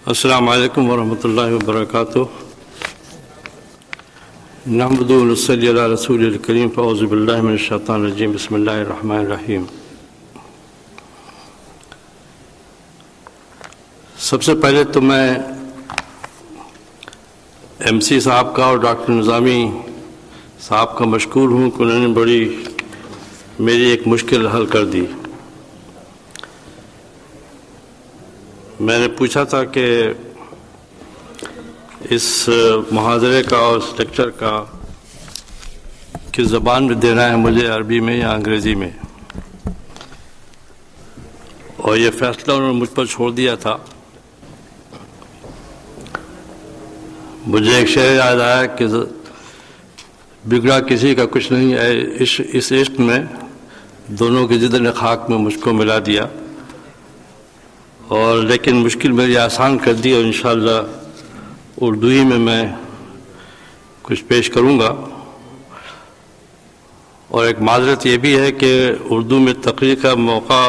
السلام علیکم ورحمۃ اللہ وبرکاتہ۔ نحمدہ و نصلی علی رسول الکریم، فاعوذ باللہ من الشیطان الرجیم، بسم اللہ الرحمن الرحیم۔ سب سے پہلے تو میں ایم سی صاحب کا اور ڈاکٹر نظامی صاحب کا مشکور ہوں کہ انہوں نے میری ایک مشکل حل کر دی۔ میں نے پوچھا تھا کہ اس محاضرے کا اور اس لیکچر کا کس زبان میں دینا ہے مجھے، عربی میں یا انگریزی میں، اور یہ فیصلہ انہوں نے مجھ پر چھوڑ دیا تھا۔ مجھے ایک شعر یاد آیا کہ بگڑا کسی کا کچھ نہیں ہے، اس عشق میں دونوں کی ضد نے خاک میں مجھ کو ملا دیا، اور لیکن مشکل میری آسان کر دی، اور انشاءاللہ اردو ہی میں کچھ پیش کروں گا۔ اور ایک معذرت یہ بھی ہے کہ اردو میں تقریر کا موقع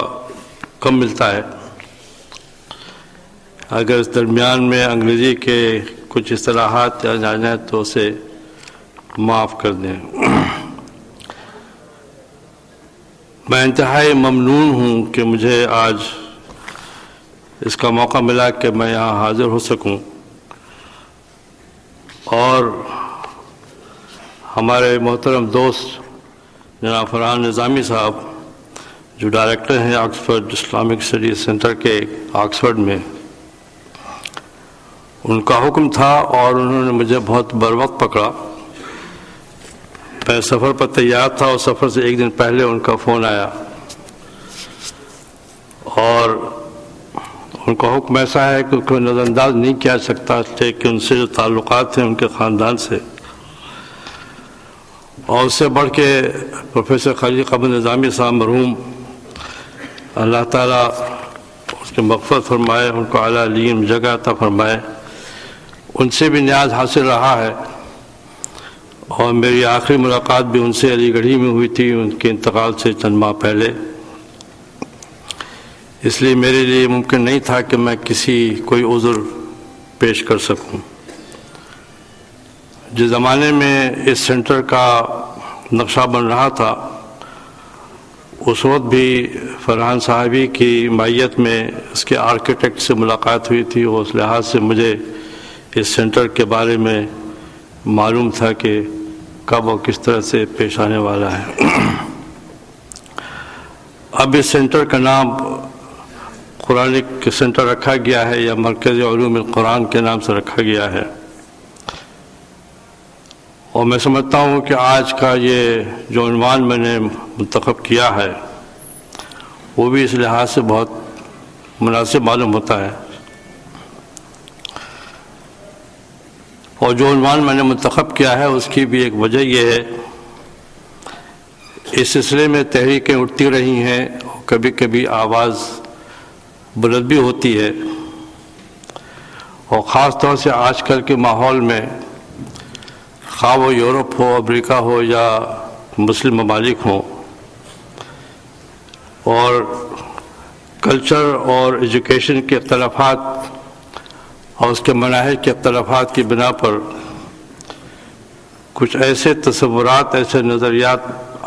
کم ملتا ہے، اگر اس درمیان میں انگریزی کے کچھ اصطلاحات آ جائیں تو اسے معاف کر دیں۔ میں انتہائی ممنون ہوں کہ مجھے آج اس کا موقع ملا کہ میں یہاں حاضر ہو سکوں، اور ہمارے محترم دوست جناب فرحان نظامی صاحب جو ڈائریکٹر ہیں آکسفورڈ اسلامک اسٹڈیز سینٹر کے آکسفورڈ میں، ان کا حکم تھا اور انہوں نے مجھے بہت بروقت پکڑا۔ میں سفر پر تیار تھا اور سفر سے ایک دن پہلے ان کا فون آیا، اور ان کا حکم ایسا ہے کہ کوئی نظر انداز نہیں کیا سکتا، کہ ان سے جو تعلقات ہیں ان کے خاندان سے، اور اس سے بڑھ کے پروفیسر خلیق احمد نظامی صاحب مرحوم، اللہ تعالیٰ اس کے مغفرت فرمائے، ان کو اعلیٰ علیم جگہ عطا فرمائے، ان سے بھی نیاز حاصل رہا ہے۔ اور میری آخری ملاقات بھی ان سے علی گڑھی میں ہوئی تھی ان کے انتقال سے چند ماہ پہلے، اس لیے میرے لیے ممکن نہیں تھا کہ میں کوئی عذر پیش کر سکوں۔ جس زمانے میں اس سینٹر کا نقشہ بن رہا تھا، اس وقت بھی فرحان صاحبی کی معیت میں اس کے آرکیٹیکٹ سے ملاقات ہوئی تھی، اور اس لحاظ سے مجھے اس سینٹر کے بارے میں معلوم تھا کہ کب اور کس طرح سے پیش آنے والا ہے۔ اب اس سینٹر کا نام قرآنک سینٹر رکھا گیا ہے، یا مرکز علوم القرآن کے نام سے رکھا گیا ہے، اور میں سمجھتا ہوں کہ آج کا یہ جو عنوان میں نے منتخب کیا ہے وہ بھی اس لحاظ سے بہت مناسب معلوم ہوتا ہے۔ اور جو عنوان میں نے منتخب کیا ہے اس کی بھی ایک وجہ یہ ہے، اس سلسلے میں تحریکیں اٹھتی رہی ہیں، اور کبھی کبھی آواز بلند بھی ہوتی ہے، اور خاص طور سے آج کل کے ماحول میں، خواہ وہ یورپ ہو، امریکہ ہو، یا مسلم ممالک ہوں، اور کلچر اور ایجوکیشن کے اختلافات اور اس کے مناہج کے اختلافات کی بنا پر کچھ ایسے تصورات، ایسے نظریات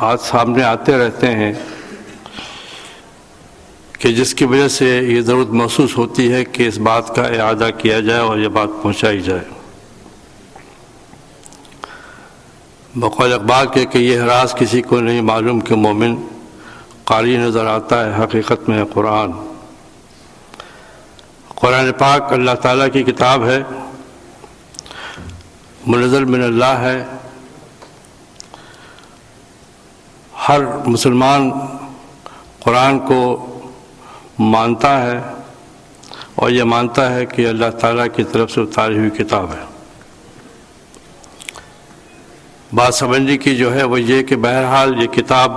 آج سامنے آتے رہتے ہیں کہ جس کی وجہ سے یہ ضرورت محسوس ہوتی ہے کہ اس بات کا اعادہ کیا جائے اور یہ بات پہنچائی جائے۔ بقول اقبال کہ یہ راز کسی کو نہیں معلوم کہ مومن قاری نظر آتا ہے، حقیقت میں ہے قرآن۔ قرآن پاک اللہ تعالیٰ کی کتاب ہے، منزل من اللہ ہے۔ ہر مسلمان قرآن کو مانتا ہے، اور یہ مانتا ہے کہ اللہ تعالیٰ کی طرف سے اتاری ہوئی کتاب ہے۔ بات سمجھنے کی جو ہے وہ یہ کہ بہرحال یہ کتاب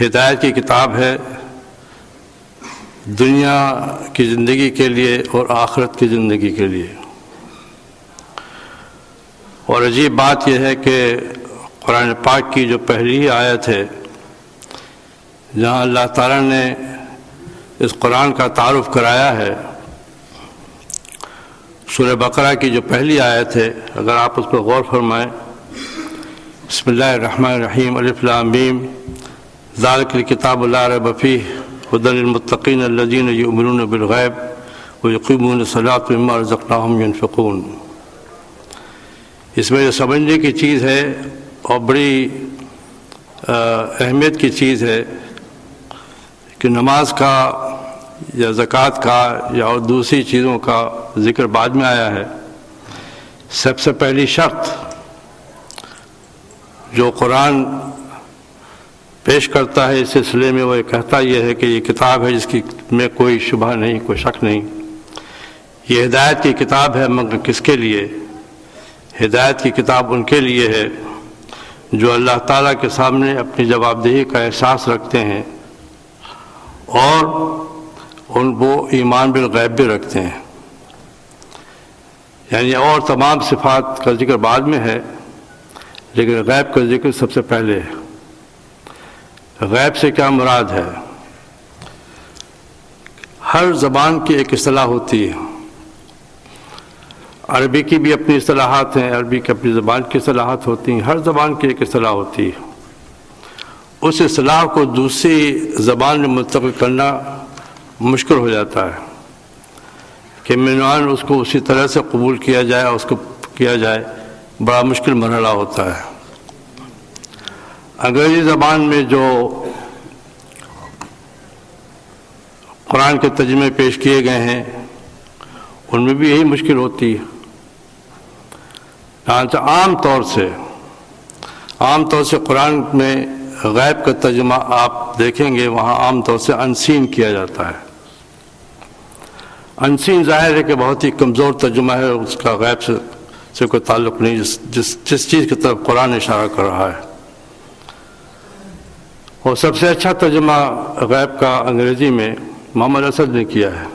ہدایت کی کتاب ہے دنیا کی زندگی کے لیے اور آخرت کی زندگی کے لیے۔ اور عجیب بات یہ ہے کہ قرآن پاک کی جو پہلی آیت ہے جہاں اللہ تعالیٰ نے اس قرآن کا تعارف کرایا ہے، سورہ بقرہ کی جو پہلی آیت ہے، اگر آپ اس پر غور فرمائیں، بسم اللہ الرحمن الرحیم، الف لام میم، ذالک الکتاب لا ریب فیہ ھدی للمتقین الذین یؤمنون بالغیب ویقیمون الصلاۃ ومما رزقناہم ینفقون۔ اس میں جو سمجھنے کی چیز ہے اور بڑی اہمیت کی چیز ہے کہ نماز کا یا زکوٰۃ کا یا اور دوسری چیزوں کا ذکر بعد میں آیا ہے۔ سب سے پہلی شرط جو قرآن پیش کرتا ہے اس سلسلے میں وہ کہتا یہ ہے کہ یہ کتاب ہے جس کی میں کوئی شبہ نہیں، کوئی شک نہیں، یہ ہدایت کی کتاب ہے، مگر کس کے لیے؟ ہدایت کی کتاب ان کے لیے ہے جو اللہ تعالیٰ کے سامنے اپنی جواب دہی کا احساس رکھتے ہیں اور وہ ایمان بالغیب بھی رکھتے ہیں۔ یعنی اور تمام صفات کا ذکر بعد میں ہے، لیکن غیب کا ذکر سب سے پہلے ہے۔ غیب سے کیا مراد ہے؟ ہر زبان کی ایک اصطلاح ہوتی ہے، عربی کی بھی اپنی اصطلاحات ہیں، عربی کی اپنی زبان کی اصطلاحات ہوتی ہیں، ہر زبان کی ایک اصطلاح ہوتی ہے۔ اس اصطلاح کو دوسری زبان میں منتقل کرنا مشکل ہو جاتا ہے کہ معنوان اس کو اسی طرح سے قبول کیا جائے، اس کو کیا جائے، بڑا مشکل مرحلہ ہوتا ہے۔ انگریزی زبان میں جو قرآن کے ترجمے پیش کیے گئے ہیں ان میں بھی یہی مشکل ہوتی ہے۔ عام طور سے قرآن میں غیب کا ترجمہ آپ دیکھیں گے وہاں عام طور سے انسین کیا جاتا ہے۔ انسین ظاہر ہے کہ بہت ہی کمزور ترجمہ ہے، اس کا غیب سے کوئی تعلق نہیں، جس چیز کی طرف قرآن اشارہ کر رہا ہے۔ اور سب سے اچھا ترجمہ غیب کا انگریزی میں محمد اسد نے کیا ہے،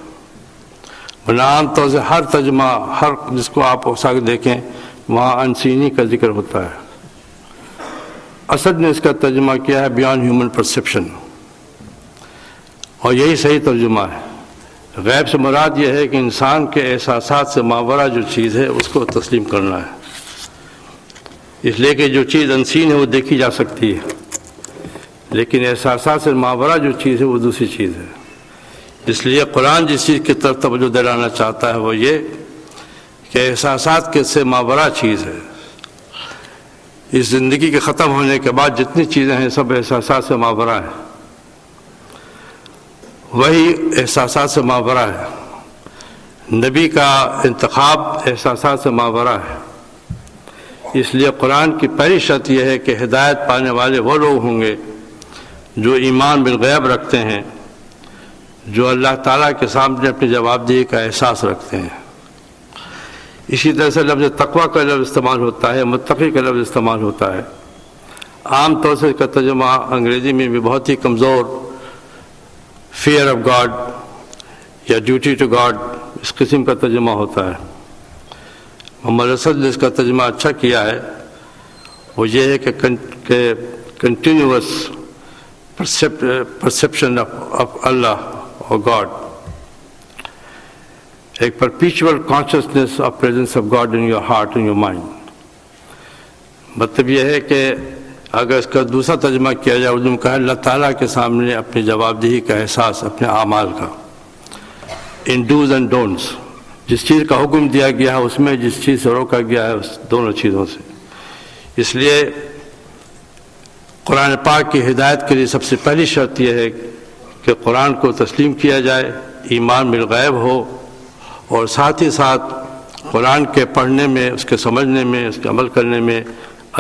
ورنہ عام طور سے ہر ترجمہ ہر جس کو آپ دیکھیں وہاں انسینی کا ذکر ہوتا ہے۔ اسد نے اس کا ترجمہ کیا ہے بیانڈ ہیومن پرسیپشن، اور یہی صحیح ترجمہ ہے۔ غیب سے مراد یہ ہے کہ انسان کے احساسات سے ماورا جو چیز ہے اس کو تسلیم کرنا ہے، اس لیے کہ جو چیز انسین ہے وہ دیکھی جا سکتی ہے، لیکن احساسات سے ماورا جو چیز ہے وہ دوسری چیز ہے۔ اس لیے قرآن جس چیز کی طرف توجہ دلانا چاہتا ہے وہ یہ کہ احساسات کے سے ماورا چیز ہے۔ اس زندگی کے ختم ہونے کے بعد جتنی چیزیں ہیں سب احساسات سے ماورا ہیں، وہی احساسات سے ماورا ہے۔ نبی کا انتخاب احساسات سے ماورا ہے، اس لیے قرآن کی پہلی شرط یہ ہے کہ ہدایت پانے والے وہ لوگ ہوں گے جو ایمان بالغیب رکھتے ہیں، جو اللہ تعالیٰ کے سامنے اپنی جواب دہی کا احساس رکھتے ہیں۔ اسی طرح سے لفظ تقویٰ کا لفظ استعمال ہوتا ہے، متقی کا لفظ استعمال ہوتا ہے۔ عام طور سے اس کا ترجمہ انگریزی میں بھی بہت ہی کمزور فیئر آف گاڈ یا ڈیوٹی ٹو گاڈ اس قسم کا ترجمہ ہوتا ہے۔ محمد اسد نے اس کا ترجمہ اچھا کیا ہے، وہ یہ ہے کہ continuous perception of Allah or God, ایک perpetual consciousness of presence of God in your heart and your mind۔ مطلب یہ ہے کہ اگر اس کا دوسرا ترجمہ کیا جائے اردو میں کہا اللہ تعالیٰ کے سامنے اپنی جواب دہی کا احساس، اپنے اعمال کا، in do's and don'ts، جس چیز کا حکم دیا گیا ہے اس میں، جس چیز سے روکا گیا ہے اس دونوں چیزوں سے۔ اس لیے قرآن پاک کی ہدایت کے لیے سب سے پہلی شرط یہ ہے کہ قرآن کو تسلیم کیا جائے، ایمان بالغیب ہو، اور ساتھ ہی ساتھ قرآن کے پڑھنے میں، اس کے سمجھنے میں، اس کے عمل کرنے میں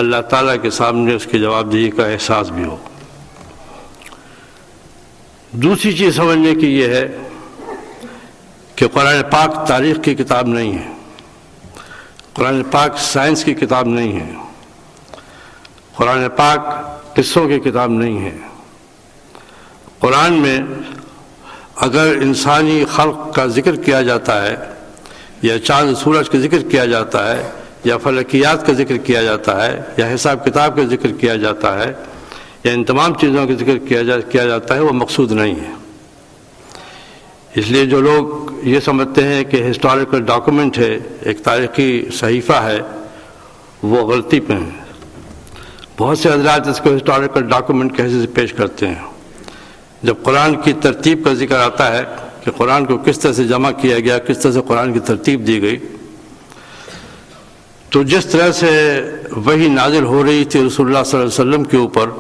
اللہ تعالیٰ کے سامنے اس کی جواب دہی کا احساس بھی ہو۔ دوسری چیز سمجھنے کی یہ ہے کہ قرآن پاک تاریخ کی کتاب نہیں ہے، قرآن پاک سائنس کی کتاب نہیں ہے، قرآن پاک قصوں کی کتاب نہیں ہے، قرآن میں اگر انسانی خلق کا ذکر کیا جاتا ہے، یا چاند سورج کا ذکر کیا جاتا ہے، یا فلکیات کا ذکر کیا جاتا ہے، یا حساب کتاب کا ذکر کیا جاتا ہے، یا ان تمام چیزوں کا ذکر کیا جاتا ہے، وہ مقصود نہیں ہے۔ اس لیے جو لوگ یہ سمجھتے ہیں کہ ہسٹوریکل ڈاکومنٹ ہے، ایک تاریخی صحیفہ ہے، وہ غلطی پہ ہیں۔ بہت سے حضرات اس کو ہسٹوریکل ڈاکومنٹ کے حیثیت سے پیش کرتے ہیں۔ جب قرآن کی ترتیب کا ذکر آتا ہے کہ قرآن کو کس طرح سے جمع کیا گیا، کس طرح سے قرآن کی ترتیب دی گئی، تو جس طرح سے وحی نازل ہو رہی تھی رسول اللہ صلی اللہ علیہ وسلم کے اوپر،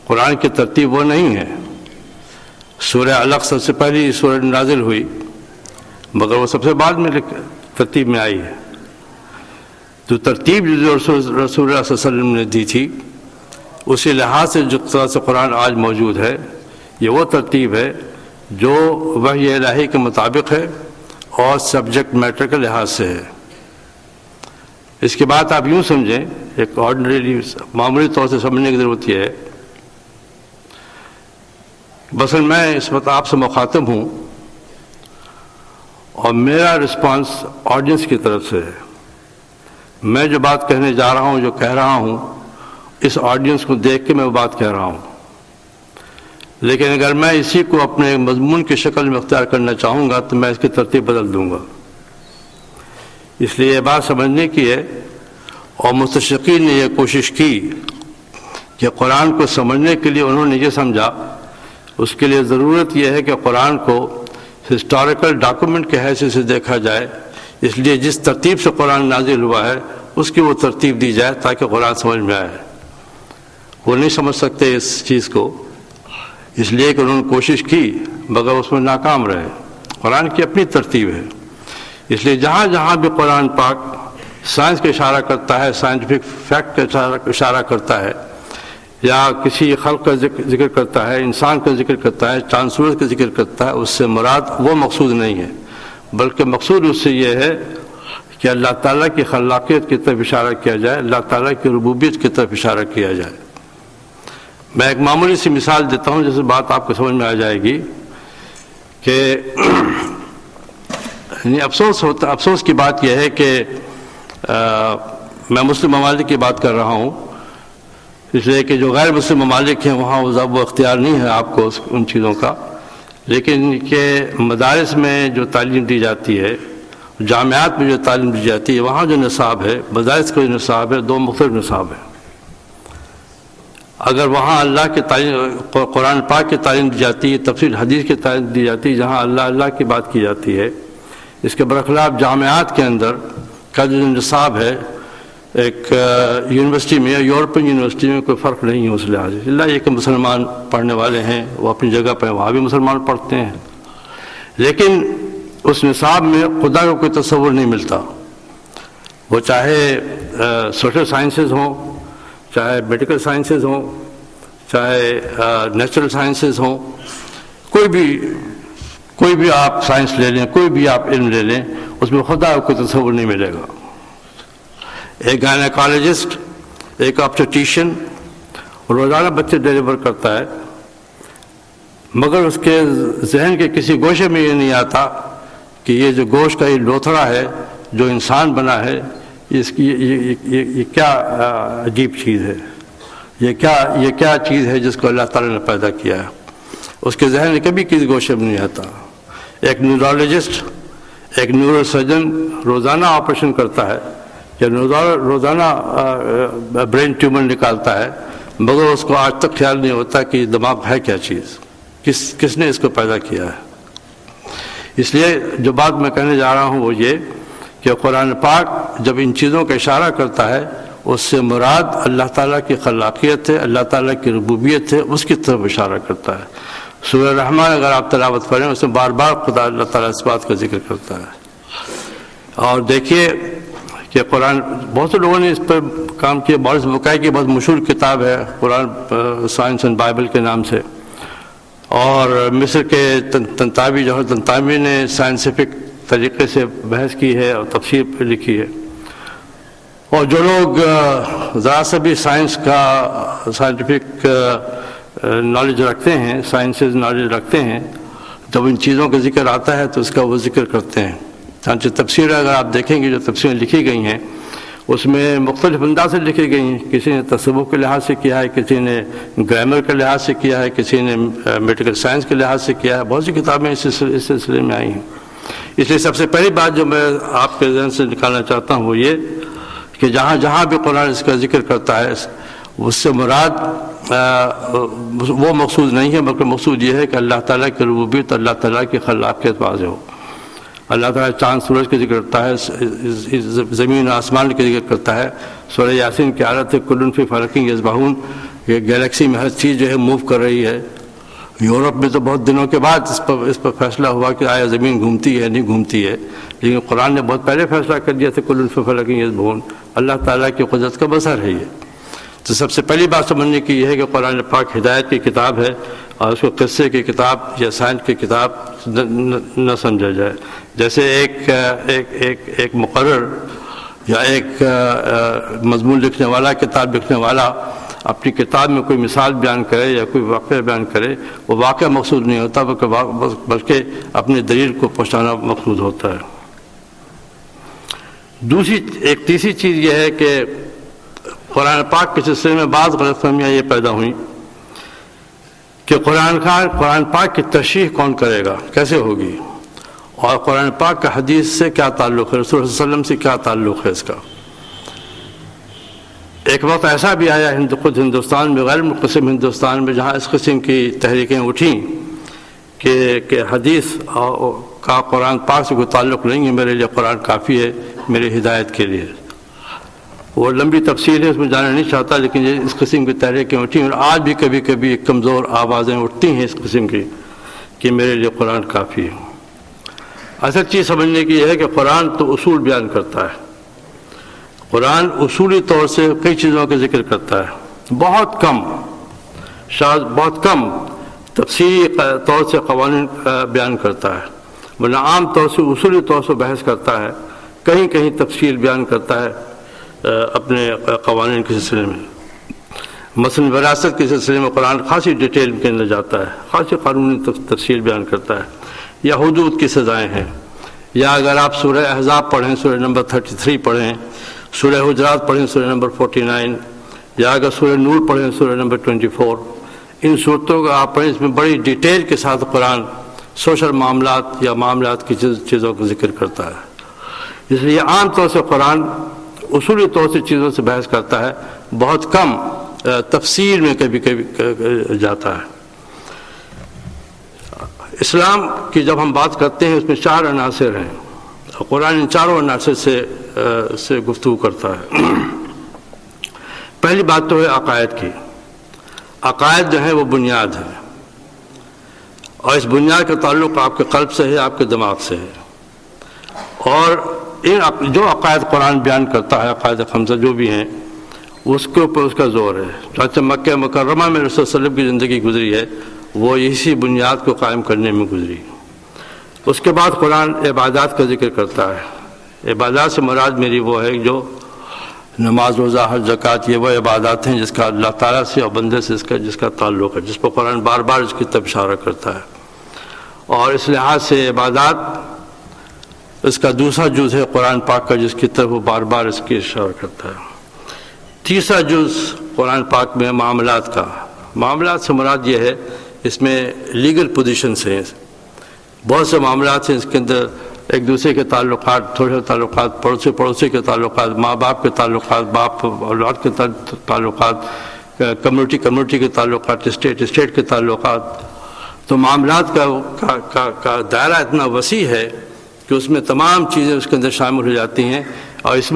قرآن کی ترتیب وہ نہیں ہے۔ سورہ علق سب سے پہلی سورہ نازل ہوئی، مگر وہ سب سے بعد میں ترتیب میں آئی ہے۔ تو ترتیب جو رسول اللہ صلی اللہ علیہ وسلم نے دی تھی، اسی لحاظ سے جو طرح سے قرآن آج موجود ہے، یہ وہ ترتیب ہے جو وحی الہی کے مطابق ہے اور سبجیکٹ میٹر کے لحاظ سے ہے۔ اس کی بات آپ یوں سمجھیں، ایک آرڈنریلی معمولی طور سے سمجھنے کی ضرورت یہ ہے، مثلا میں اس وقت آپ سے مخاطب ہوں اور میرا رسپانس آڈینس کی طرف سے ہے۔ میں جو بات کہنے جا رہا ہوں، جو کہہ رہا ہوں، اس آڈینس کو دیکھ کے میں وہ بات کہہ رہا ہوں۔ لیکن اگر میں اسی کو اپنے مضمون کی شکل میں اختیار کرنا چاہوں گا تو میں اس کی ترتیب بدل دوں گا۔ اس لیے یہ بات سمجھنے کی ہے، اور مستشرقین نے یہ کوشش کی کہ قرآن کو سمجھنے کے لیے انہوں نے یہ سمجھا، اس کے لیے ضرورت یہ ہے کہ قرآن کو ہسٹوریکل ڈاکومنٹ کے حیثیت سے دیکھا جائے۔ اس لیے جس ترتیب سے قرآن نازل ہوا ہے اس کی وہ ترتیب دی جائے تاکہ قرآن سمجھ میں آئے۔ وہ نہیں سمجھ سکتے اس چیز کو، اس لیے کہ انہوں نے کوشش کی مگر اس میں ناکام رہے۔ قرآن کی اپنی ترتیب ہے، اس لیے جہاں جہاں بھی قرآن پاک سائنس کا اشارہ کرتا ہے، سائنٹیفک فیکٹ کا اشارہ کرتا ہے، یا کسی خلق کا ذکر کرتا ہے، انسان کا ذکر کرتا ہے، چاند سورج کا ذکر کرتا ہے، اس سے مراد وہ مقصود نہیں ہے، بلکہ مقصود اس سے یہ ہے کہ اللہ تعالیٰ کی خلاقیت کی طرف اشارہ کیا جائے، اللہ تعالیٰ کی ربوبیت کی طرف اشارہ کیا جائے۔ میں ایک معمولی سی مثال دیتا ہوں جس سے بات آپ کو سمجھ میں آ جائے گی کہ افسوس کی بات یہ ہے کہ میں مسلم ممالک کی بات کر رہا ہوں، اس لیے کہ جو غیر مسلم ممالک ہیں وہاں وہ اختیار نہیں ہے آپ کو ان چیزوں کا، لیکن کہ مدارس میں جو تعلیم دی جاتی ہے، جامعات میں جو تعلیم دی جاتی ہے، وہاں جو نصاب ہے، مدارس کا جو نصاب ہے، دو مختلف نصاب ہے۔ اگر وہاں اللہ کی تعلیم، قرآن پاک کی تعلیم دی جاتی ہے، تفسیر حدیث کی تعلیم دی جاتی ہے، جہاں اللہ کی بات کی جاتی ہے، اس کے برخلاف جامعات کے اندر کا جو نصاب ہے، ایک یونیورسٹی میں، یورپین یونیورسٹی میں کوئی فرق نہیں ہے اس لحاظ سے، اللہ یہ کہ مسلمان پڑھنے والے ہیں، وہ اپنی جگہ پہ وہاں بھی مسلمان پڑھتے ہیں، لیکن اس نصاب میں خدا کا کوئی تصور نہیں ملتا۔ وہ چاہے سوشل سائنسز ہوں، چاہے میڈیکل سائنسز ہوں، چاہے نیچرل سائنسز ہوں، کوئی بھی آپ سائنس لے لیں، کوئی بھی آپ علم لے لیں، اس میں خدا کا کوئی تصور نہیں ملے گا۔ ایک گائنیکالوجسٹ، ایک آبسٹیشین روزانہ بچے ڈیلیور کرتا ہے، مگر اس کے ذہن کے کسی گوشے میں یہ نہیں آتا کہ یہ جو گوشت کا یہ لوتھڑا ہے جو انسان بنا ہے، اس کی یہ کیا عجیب چیز ہے، یہ کیا چیز ہے جس کو اللہ تعالیٰ نے پیدا کیا ہے، اس کے ذہن میں کبھی کسی گوشے میں نہیں آتا۔ ایک نیورولوجسٹ، ایک نیورو سرجن روزانہ آپریشن کرتا ہے یا روزانہ برین ٹیومر نکالتا ہے، مگر اس کو آج تک خیال نہیں ہوتا کہ دماغ ہے کیا چیز، کس نے اس کو پیدا کیا ہے۔ اس لیے جو بات میں کہنے جا رہا ہوں وہ یہ کہ قرآن پاک جب ان چیزوں کا اشارہ کرتا ہے، اس سے مراد اللہ تعالیٰ کی خلاقیت ہے، اللہ تعالیٰ کی ربوبیت ہے، اس کی طرف اشارہ کرتا ہے۔ سورہ رحمان اگر آپ تلاوت کریں، اس میں بار بار خدا اللہ تعالیٰ اس بات کا ذکر کرتا ہے۔ اور دیکھیے کہ قرآن، بہت سے لوگوں نے اس پر کام کیا، مورس بکائی کی بہت مشہور کتاب ہے قرآن سائنس اینڈ بائبل کے نام سے، اور مصر کے تنتاوی جوہر تنتاوی نے سائنسیفک طریقے سے بحث کی ہے اور تفسیر پہ لکھی ہے۔ اور جو لوگ ذرا سا بھی سائنس کا، سائنٹیفک نالج رکھتے ہیں، سائنسز نالج رکھتے ہیں، جب ان چیزوں کا ذکر آتا ہے تو اس کا وہ ذکر کرتے ہیں. چنانچہ تفسیر اگر آپ دیکھیں گے جو تفسیریں لکھی گئی ہیں اس میں مختلف انداز سے لکھی گئی ہیں. کسی نے تصوف کے لحاظ سے کیا ہے، کسی نے گرامر کے لحاظ سے کیا ہے، کسی نے میڈیکل سائنس کے لحاظ سے کیا ہے. بہت سی کتابیں اس سلسلے میں آئی ہیں. اس لیے سب سے پہلی بات جو میں آپ کے ذہن سے نکالنا چاہتا ہوں وہ یہ کہ جہاں جہاں بھی قرآن اس کا ذکر کرتا ہے اس سے مراد وہ مقصود نہیں ہے، بلکہ مقصود یہ ہے کہ اللہ تعالیٰ کی ربوبیت، اللہ تعالیٰ کی خلاقیت واضح ہو. اللہ تعالیٰ چاند سورج کا ذکر کرتا ہے، زمین و آسمان کا ذکر کرتا ہے. سورہ یاسین کی حالت ہے کل فی فلک یسبحون، یہ گلیکسی میں ہر چیز جو ہے موو کر رہی ہے. یورپ میں تو بہت دنوں کے بعد اس پر فیصلہ ہوا کہ آیا زمین گھومتی ہے نہیں گھومتی ہے، لیکن قرآن نے بہت پہلے فیصلہ کر دیا تھا کل فی فلک یسبحون. اللہ تعالیٰ کی قدرت کا بظہر ہے یہ. تو سب سے پہلی بات سمجھنے کی یہ ہے کہ قرآن پاک ہدایت کی کتاب ہے اور اس کو قصے کی کتاب یا سائنس کی کتاب نہ سمجھا جائے. جیسے ایک مقرر یا ایک مضمون لکھنے والا، کتاب لکھنے والا اپنی کتاب میں کوئی مثال بیان کرے یا کوئی واقعہ بیان کرے، وہ واقعہ مقصود نہیں ہوتا بلکہ اپنی دلیل کو پہنچانا مقصود ہوتا ہے. تیسری چیز یہ ہے کہ قرآن پاک کے سلسلے میں بعض غلط فہمیاں یہ پیدا ہوئیں کہ قرآن پاک کی تشریح کون کرے گا، کیسے ہوگی، اور قرآن پاک کا حدیث سے کیا تعلق ہے، رسول اللہ صلی اللہ علیہ وسلم سے کیا تعلق ہے اس کا. ایک وقت ایسا بھی آیا خود ہندوستان میں، غیر منقسم ہندوستان میں، جہاں اس قسم کی تحریکیں اٹھیں کہ حدیث کا قرآن پاک سے کوئی تعلق نہیں ہے، میرے لیے قرآن کافی ہے میری ہدایت کے لیے. وہ لمبی تفصیل ہے، اس میں جانا نہیں چاہتا، لیکن یہ اس قسم کی تحریکیں اٹھیں اور آج بھی کبھی کبھی کمزور آوازیں اٹھتی ہیں اس قسم کی کہ میرے لیے قرآن کافی ہے. اصل چیز سمجھنے کی یہ ہے کہ قرآن تو اصول بیان کرتا ہے. قرآن اصولی طور سے کئی چیزوں کا ذکر کرتا ہے، بہت کم تفصیلی طور سے قوانین بیان کرتا ہے، ورنہ عام طور سے اصولی طور سے بحث کرتا ہے، کہیں کہیں تفصیل بیان کرتا ہے اپنے قوانین کے سلسلے میں. مثلا وراثت کے سلسلے میں قرآن خاصی ڈیٹیل کے اندر جاتا ہے، خاصی قانونی تفصیل بیان کرتا ہے. یا حدود کی سزائیں ہیں، یا اگر آپ سورہ احزاب پڑھیں، سورہ نمبر 33 پڑھیں، سورہ حجرات پڑھیں، سورہ نمبر 49، یا اگر سورہ نور پڑھیں، سورہ نمبر 24، ان صورتوں کو آپ پڑھیں. اس میں بڑی ڈیٹیل کے ساتھ قرآن سوشل معاملات یا معاملات کی چیزوں کا ذکر کرتا ہے. اس لیے عام طور سے قرآن اصولی طور سے چیزوں سے بحث کرتا ہے، بہت کم تفصیل میں کبھی کبھی جاتا ہے. اسلام کی جب ہم بات کرتے ہیں اس میں 4 عناصر ہیں، قرآن ان چاروں عناصر سے گفتگو کرتا ہے. پہلی بات تو ہے عقائد کی. عقائد جو ہے وہ بنیاد ہے، اور اس بنیاد کا تعلق آپ کے قلب سے ہے، آپ کے دماغ سے ہے. اور جو عقائد قرآن بیان کرتا ہے، عقائد خمسہ جو بھی ہیں، اس کے اوپر اس کا زور ہے. چنانچہ مکہ مکرمہ میں رسول صلی اللہ علیہ وسلم کی زندگی گزری ہے، وہ اسی بنیاد کو قائم کرنے میں گزری. اس کے بعد قرآن عبادات کا ذکر کرتا ہے. عبادات سے مراد میری وہ ہے جو نماز، روزہ، حج، زکوٰۃ، یہ وہ عبادات ہیں جس کا اللہ تعالیٰ سے اور بندے سے جس کا تعلق ہے، جس پر قرآن بار بار اس کی طرف اشارہ کرتا ہے. اور اس لحاظ سے عبادات اس کا دوسرا جز ہے قرآن پاک کا، جس کی طرف وہ بار بار اس کی اشارہ کرتا ہے. تیسرا جز قرآن پاک میں معاملات کا. معاملات سے مراد یہ ہے اس میں لیگل پوزیشنز ہیں، بہت سے معاملات ہیں اس کے اندر، ایک دوسرے کے تعلقات، تھوڑے تعلقات، پڑوسی کے تعلقات، ماں باپ کے تعلقات، باپ اولاد کے تعلقات، کمیونٹی کے تعلقات، اسٹیٹ کے تعلقات. تو معاملات کا دائرہ اتنا وسیع ہے کہ اس میں تمام چیزیں اس کے اندر شامل ہو جاتی ہیں. اور اس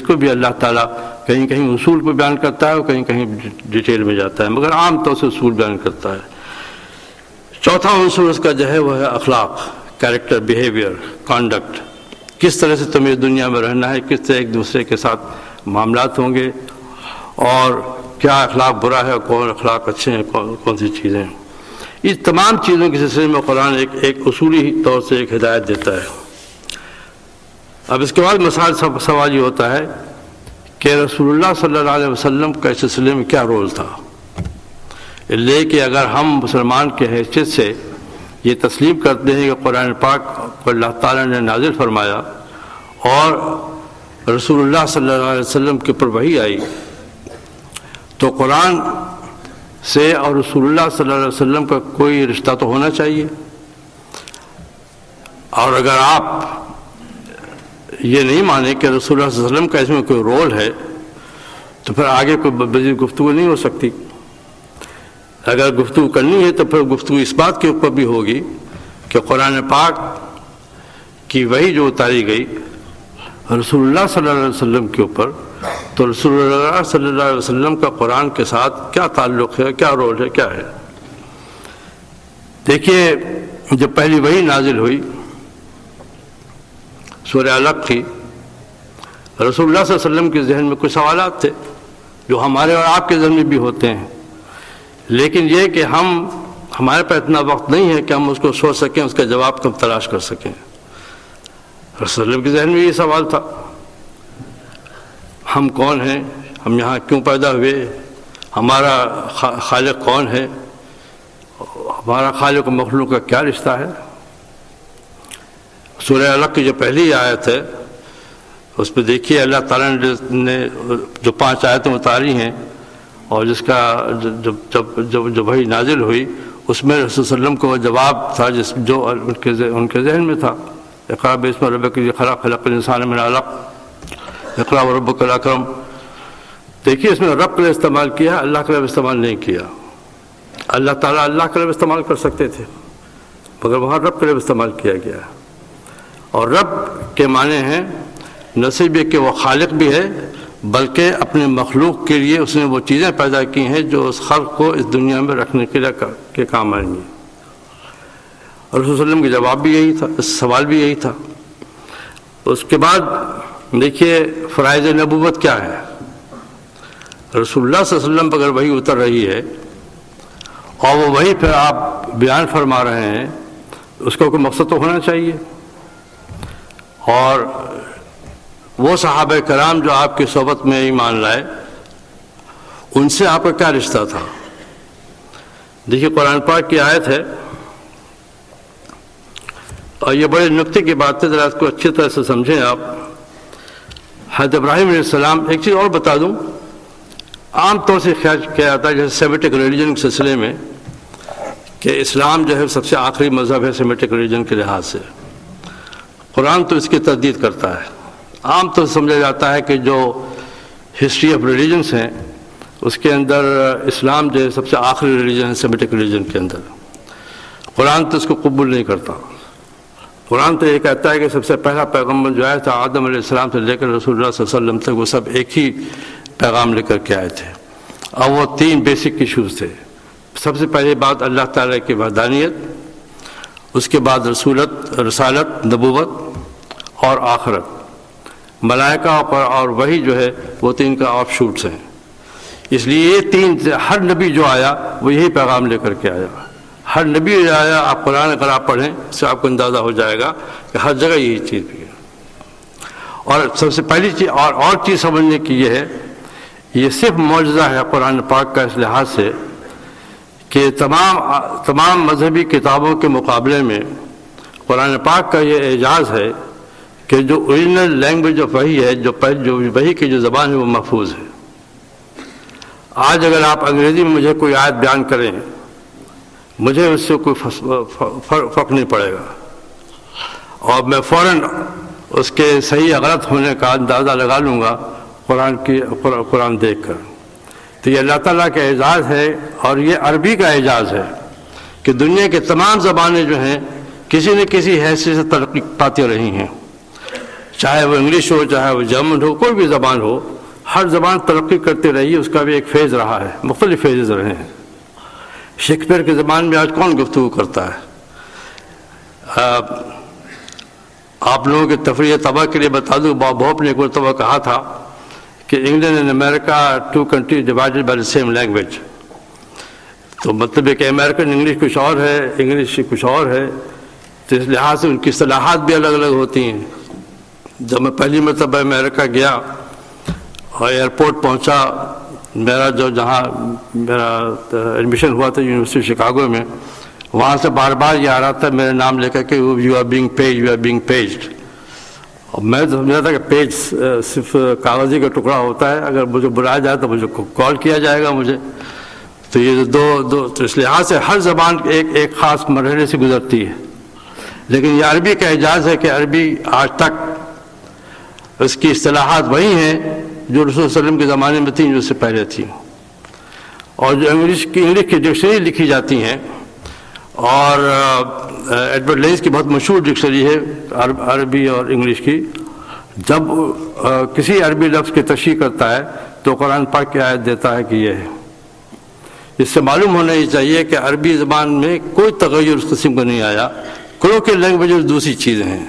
کو بھی اللہ تعالیٰ کہیں کہیں اصول کو بیان کرتا ہے اور کہیں کہیں ڈیٹیل میں جاتا ہے، مگر عام طور سے اصول بیان کرتا ہے. چوتھا عنصر اس کا جو ہے وہ ہے اخلاق، کیریکٹر، بیہیویئر، کانڈکٹ. کس طرح سے تمہیں دنیا میں رہنا ہے، کس طرح ایک دوسرے کے ساتھ معاملات ہوں گے، اور کیا اخلاق برا ہے اور کون اخلاق اچھے ہیں، کون سی چیزیں ہیں. اس تمام چیزوں کے سلسلے میں قرآن ایک اصولی طور سے ایک ہدایت دیتا ہے. اب اس کے بعد سوال یہ ہوتا ہے کہ رسول اللہ صلی اللہ علیہ وسلم کا اس سلسلے میں کیا رول تھا. لے کہ اگر ہم مسلمان کی حیثیت سے یہ تسلیم کرتے ہیں کہ قرآن پاک کو اللہ تعالیٰ نے نازل فرمایا اور رسول اللہ صلی اللہ علیہ وسلم کے اوپر وحی آئی، تو قرآن سے اور رسول اللہ صلی اللہ علیہ وسلم کا کوئی رشتہ تو ہونا چاہیے. اور اگر آپ یہ نہیں مانیں کہ رسول اللہ صلی اللہ علیہ وسلم کا اس میں کوئی رول ہے تو پھر آگے کوئی مزید گفتگو نہیں ہو سکتی. اگر گفتگو کرنی ہے تو پھر گفتگو اس بات کے اوپر بھی ہوگی کہ قرآن پاک کی وحی جو اتاری گئی رسول اللہ صلی اللہ علیہ وسلم کے اوپر، تو رسول اللہ صلی اللہ علیہ وسلم کا قرآن کے ساتھ کیا تعلق ہے، کیا رول ہے، کیا ہے. دیکھیے جب پہلی وحی نازل ہوئی سورہ علق تھی، رسول اللہ صلی اللہ علیہ وسلم کے ذہن میں کچھ سوالات تھے جو ہمارے اور آپ کے ذہن میں بھی ہوتے ہیں، لیکن یہ کہ ہمارے پاس اتنا وقت نہیں ہے کہ ہم اس کو سوچ سکیں، اس کا جواب کب تلاش کر سکیں. رسول اللہ کے ذہن میں یہ سوال تھا، ہم کون ہیں، ہم یہاں کیوں پیدا ہوئے، ہمارا خالق کون ہے، ہمارا خالق و مخلوق کا کیا رشتہ ہے. سورہ علق کی جو پہلی آیت ہے اس پہ دیکھیے اللہ تعالیٰ نے جو 5 آیتیں اتاری ہیں اور جس کا جب وحی نازل ہوئی اس میں رسول صلی اللہ علیہ وسلم کو وہ جواب تھا جو ان کے ذہن میں تھا. اقرأ باسم ربک الذی خلق، خلق الانسان من علق، اقرأ وربک الاکرم. دیکھیے اس میں رب کا استعمال کیا، اللہ کا لفظ استعمال نہیں کیا. اللہ تعالیٰ اللہ کا لفظ استعمال کر سکتے تھے مگر وہاں رب کا لفظ استعمال کیا گیا. اور رب کے معنی ہیں نہ صرف یہ کہ وہ خالق بھی ہے بلکہ اپنے مخلوق کے لیے اس نے وہ چیزیں پیدا کی ہیں جو اس خلق کو اس دنیا میں رکھنے کے کام آئیں گی. اور رسول صلی اللہ علیہ وسلم کا جواب بھی یہی تھا، سوال بھی یہی تھا. اس کے بعد دیکھیے فرائض نبوت کیا ہے. رسول اللہ صلی اللہ علیہ وسلم پر اگر وحی اتر رہی ہے اور وہ وحی پھر آپ بیان فرما رہے ہیں، اس کا کوئی مقصد تو ہونا چاہیے. اور وہ صحابہ کرام جو آپ کی صحبت میں ایمان لائے ان سے آپ کا کیا رشتہ تھا. دیکھیے قرآن پاک کی آیت ہے اور یہ بڑے نکتے کی بات ہے، ذرا اس کو اچھی طرح سے سمجھیں آپ. حضرت ابراہیم علیہ السلام، ایک چیز اور بتا دوں، عام طور سے خیال کیا جاتا ہے جیسے سیمیٹک ریلیجن کے سلسلے میں کہ اسلام جو ہے سب سے آخری مذہب ہے سیمیٹک ریلیجن کے لحاظ سے. قرآن تو اس کی تردید کرتا ہے. عام طور سے سمجھا جاتا ہے کہ جو ہسٹری آف ریلیجنس ہیں اس کے اندر اسلام جو ہے سب سے آخری ریلیجن ہے سیمیٹک ریلیجن کے اندر. قرآن تو اس کو قبول نہیں کرتا. قرآن تو یہ کہتا ہے کہ سب سے پہلا پیغمبر جو آیا تھا آدم علیہ السلام سے لے کر رسول اللہ صلی اللہ علیہ وسلم تک وہ سب ایک ہی پیغام لے کر کے آئے تھے. اور وہ 3 بیسک ایشوز تھے. سب سے پہلی بات اللہ تعالیٰ کی وحدانیت، اس کے بعد رسالت، نبوت اور آخرت. ملائکہ اور وحی جو ہے وہ 3 کا آف شوٹس ہیں. اس لیے یہ 3 ہر نبی جو آیا وہ یہی پیغام لے کر کے آیا. ہر نبی جو آیا آپ قرآن اگر آپ پڑھیں اس سے آپ کو اندازہ ہو جائے گا کہ ہر جگہ یہی چیز بھی ہے. اور سب سے پہلی چیز اور چیز سمجھنے کی یہ ہے، یہ صرف معجزہ ہے قرآن پاک کا اس لحاظ سے کہ تمام مذہبی کتابوں کے مقابلے میں قرآن پاک کا یہ اعجاز ہے کہ جو اوریجنل لینگویج آف وحی ہے، جو وحی کی جو زبان ہے وہ محفوظ ہے. آج اگر آپ انگریزی میں مجھے کوئی آیت بیان کریں مجھے اس سے کوئی فرق نہیں پڑے گا اور میں فوراً اس کے صحیح یا غلط ہونے کا اندازہ لگا لوں گا قرآن دیکھ کر. تو یہ اللہ تعالیٰ کا اعزاز ہے اور یہ عربی کا اعزاز ہے کہ دنیا کے تمام زبانیں جو ہیں کسی نہ کسی حیثیت سے ترقی پاتی رہی ہیں، چاہے وہ انگلش ہو، چاہے وہ جرمن ہو، کوئی بھی زبان ہو، ہر زبان ترقی کرتے رہی ہے. اس کا بھی ایک فیز رہا ہے، مختلف فیزز رہے ہیں. شیکسپیئر کی زبان میں آج کون گفتگو کرتا ہے؟ آپ لوگوں کی تفریح طبع کے لیے بتا دوں، باب ہوپ نے ایک مرتبہ کہا تھا کہ England and America 2 countries divided by the same language. تو مطلب ہے کہ امریکن انگلش کچھ اور ہے، انگلش کچھ اور ہے، تو اس لحاظ سے ان کی اصطلاحات بھی الگ الگ ہوتی ہیں. جب میں پہلی مرتبہ امریکہ گیا اور ایئرپورٹ پہنچا میرا جہاں میرا ایڈمیشن ہوا تھا یونیورسٹی شکاگو میں، وہاں سے بار بار یہ آ رہا تھا میرے نام لے کر کہ you are being page, you are being paged. اور میں تو سمجھا تھا کہ پیج صرف کاغذی کا ٹکڑا ہوتا ہے، اگر مجھے بلایا جائے تو مجھے کال کیا جائے گا مجھے. تو یہ دو تو اس لحاظ سے ہر زبان ایک خاص مرحلے سے گزرتی ہے. لیکن یہ عربی کا اعجاز ہے کہ عربی آج تک اس کی اصطلاحات وہی ہیں جو رسول صلی اللہ علیہ وسلم کے زمانے میں تھیں، جو اس سے پہلے تھیں. اور جو انگلش کی ڈکشنری لکھی جاتی ہیں، اور ایڈورڈ لینز کی بہت مشہور ڈکشنری ہے عربی اور انگلش کی، جب کسی عربی لفظ کی تشریح کرتا ہے تو قرآن پاک کی آیت دیتا ہے کہ یہ ہے. اس سے معلوم ہونا یہ چاہیے کہ عربی زبان میں کوئی تغیر اس قسم کا نہیں آیا. کلوکل لینگویجز دوسری چیزیں ہیں،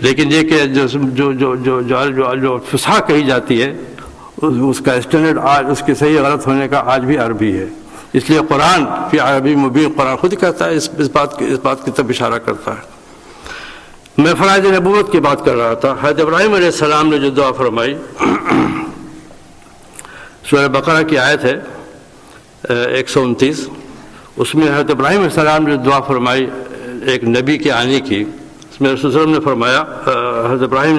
لیکن یہ کہ جو فصاحت کہی جاتی ہے اس کا اسٹینڈرڈ آج اس کے صحیح غلط ہونے کا آج بھی عربی ہے. اس لیے قرآن فی عربی مبین، قرآن خود ہی کہتا ہے، اس بات کی طرف اشارہ کرتا ہے. میں فرائض نبوت کی بات کر رہا تھا. حضرت ابراہیم علیہ السلام نے جو دعا فرمائی، سورہ بقرہ کی آیت ہے 129، اس میں حضرت ابراہیم علیہ السلام نے دعا فرمائی ایک نبی کے آنے کی. اس میں رسول صلی اللہ علیہ وسلم نے فرمایا، حضرت ابراہیم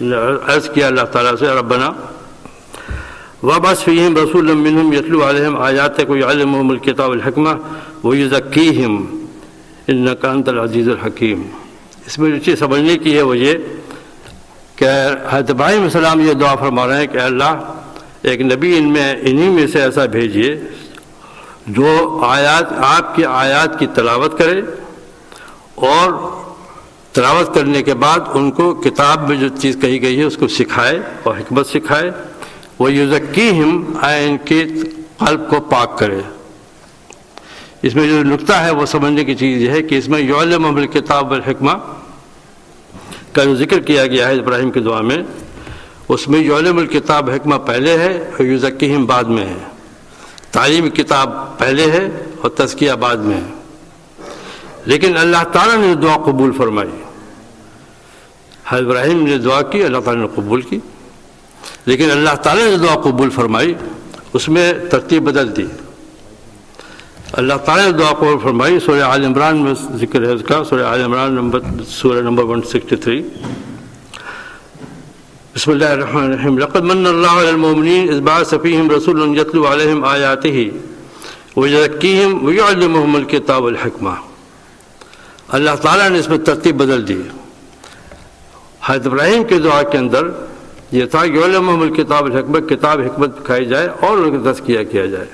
نے عرض کیا اللہ تعالیٰ سے، ربنا وابعث فیہم رسولا منہم یتلو علیہم آیاتک ویعلمہم الکتاب والحکمہ ویزکیہم انک انت العزیز الحکیم. اس میں جو چیز سمجھنے کی ہے وہ یہ کہ حضرت ابراہیم علیہ السلام یہ دعا فرما رہے ہیں کہ اللہ ایک نبی انہی میں سے ایسا بھیجیے جو آپ کی آیات کی تلاوت کرے، اور تلاوت کرنے کے بعد ان کو کتاب میں جو چیز کہی گئی ہے اس کو سکھائے اور حکمت سکھائے. وہ یزکیہم، ان کے قلب کو پاک کرے. اس میں جو نقطہ ہے وہ سمجھنے کی چیز یہ ہے کہ اس میں یعلمہم الکتاب والحکمہ کا جو ذکر کیا گیا ہے ابراہیم کی دعا میں، اس میں یعلم الکتاب حکمہ پہلے ہے اور یزکیہم بعد میں ہے. تعلیم کتاب پہلے ہے اور تزکیہ بعد میں ہے. لیکن اللہ تعالیٰ نے دعا قبول فرمائی. حضرت ابراہیم نے دعا کی، اللہ تعالیٰ نے قبول کی، لیکن اللہ تعالیٰ نے دعا قبول فرمائی، اس میں ترتیب بدل دی. اللہ تعالیٰ نے دعا قبول فرمائی. سورہ آل عمران میں ذکر ہے اس کا، سورہ آل عمران سورہ نمبر 163. بسم اللہ الرحمن الرحیم. لقد من اللہ علی المؤمنین اذ بعث فیہم رسولا یتلو علیہم آیاتہ ویزکیہم ویعلمہم الکتاب والحکمہ. اللہ تعالیٰ نے اس میں ترتیب بدل دی. حضرت ابراہیم کی دعا کے اندر یہ تھا کہ یعلمہم الکتاب والحکمہ، کتاب حکمت دکھائی جائے اور ان کا تزکیہ کیا جائے.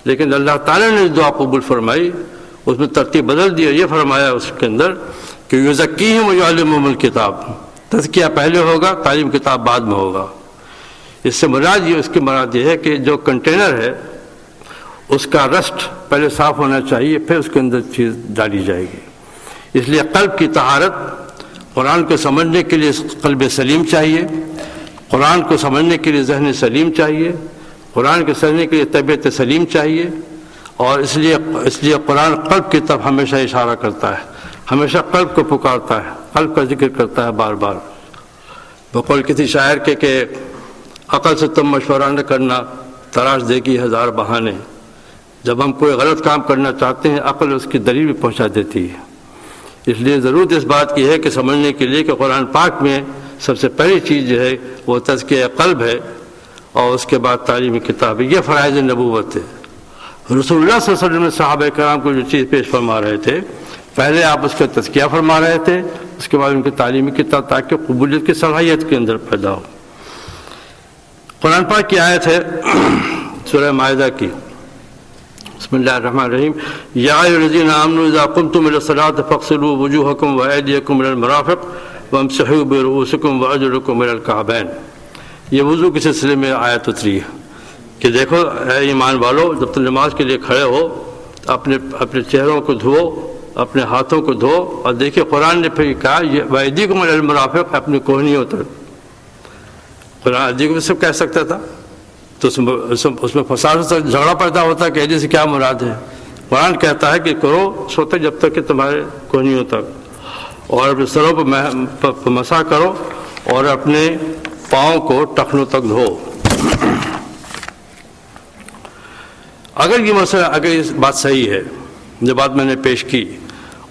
لیکن اللہ تعالیٰ نے دعا قبول فرمائی، اس میں ترتیب بدل دی اور یہ فرمایا اس کے اندر کہ یزکیہم ویعلمہم الکتاب. تزکیہ پہلے ہوگا، تعلیم کتاب بعد میں ہوگا. اس سے مراد یہ، اس کی مراد یہ ہے کہ جو کنٹینر ہے اس کا رسٹ پہلے صاف ہونا چاہیے، پھر اس کے اندر چیز ڈالی جائے گی. اس لیے قلب کی طہارت، قرآن کو سمجھنے کے لیے قلب سلیم چاہیے، قرآن کو سمجھنے کے لیے ذہن سلیم چاہیے، قرآن کو سمجھنے کے لیے طبیعت سلیم چاہیے. اور اس لیے قرآن قلب کی طرف ہمیشہ اشارہ کرتا ہے، ہمیشہ قلب کو پکارتا ہے، قلب کا ذکر کرتا ہے بار بار. بقول کسی شاعر کے کہ عقل سے تم مشورہ نہ کرنا، تراش دے گی ہزار بہانے. جب ہم کوئی غلط کام کرنا چاہتے ہیں عقل اس کی دلیل بھی پہنچا دیتی ہے. اس لیے ضرورت اس بات کی ہے کہ سمجھنے کے لیے کہ قرآن پاک میں سب سے پہلی چیز جو ہے وہ تزکیہ قلب ہے، اور اس کے بعد تعلیم کتاب ہے. یہ فرائض نبوت ہے. رسول اللہ صلی اللہ علیہ وسلم نے صحابہ کرام کو جو چیز پیش فرما رہے تھے، پہلے آپ اس کا تزکیہ فرما رہے تھے، اس کے بعد ان کی تعلیمی کتاب تاکہ قبولیت کی صلاحیت کے اندر پیدا ہو. قرآن پاک کی آیت ہے سورہ مائدہ کی، بسم اللہ الرحمن الرحیم. یا ایھا الذین آمنوا اذا قمتم الی الصلاۃ فاغسلوا وجوہکم وایدیکم الی المرافق وامسحوا برؤوسکم وارجلکم الی الکعبین. یہ وضو کے سلسلے میں آیت اتری ہے کہ دیکھو اے ایمان والو، جب تم نماز کے لیے کھڑے ہو اپنے چہروں کو دھو، اپنے ہاتھوں کو دھو. اور دیکھیے قرآن نے پھر کہا وایدیکم الی المرافق، اپنی کوہنیوں تک. قرآن ایدیکم سب کہہ سکتا تھا تو اس میں فساد سے جھگڑا پیدا ہوتا ہے کہ ایدی سے کیا مراد ہے. قرآن کہتا ہے کہ کرو سوتے جب تک کہ تمہارے کوہنیوں تک، اور اپنے سروں پر مسح کرو اور اپنے پاؤں کو ٹخنوں تک دھو. اگر یہ مسئلہ، اگر یہ بات صحیح ہے جو بات میں نے پیش کی،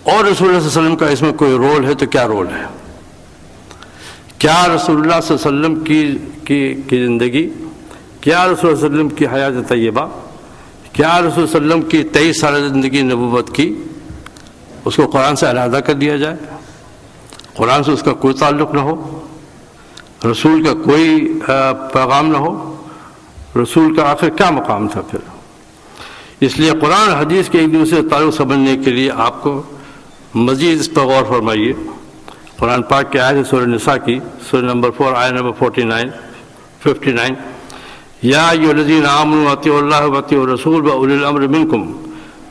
اور رسول اللہ صلی اللہ علیہ وسلم کا اس میں کوئی رول ہے، تو کیا رول ہے؟ کیا رسول اللہ صلی اللہ علیہ وسلم کی زندگی، کیا رسول اللہ صلی اللہ علیہ وسلم کی حیات طیبہ، کیا رسول اللہ علیہ وسلم کی 23 سال زندگی نبوت کی، اس کو قرآن سے علیحدہ کر دیا جائے؟ قرآن سے اس کا کوئی تعلق نہ ہو، رسول کا کوئی پیغام نہ ہو؟ رسول کا آخر کیا مقام تھا پھر؟ اس لیے قرآن حدیث کے ایک دوسرے سے تعلق سمجھنے کے لیے آپ کو مزید اس پر غور فرمائیے۔ قرآن پاک کی آیت ہے سورہ نساء کی، سورہ نمبر 4 آیت نمبر 59 یا ایھا الذین آمنوا اطیعوا اللہ واطیعوا الرسول واولی الامر منکم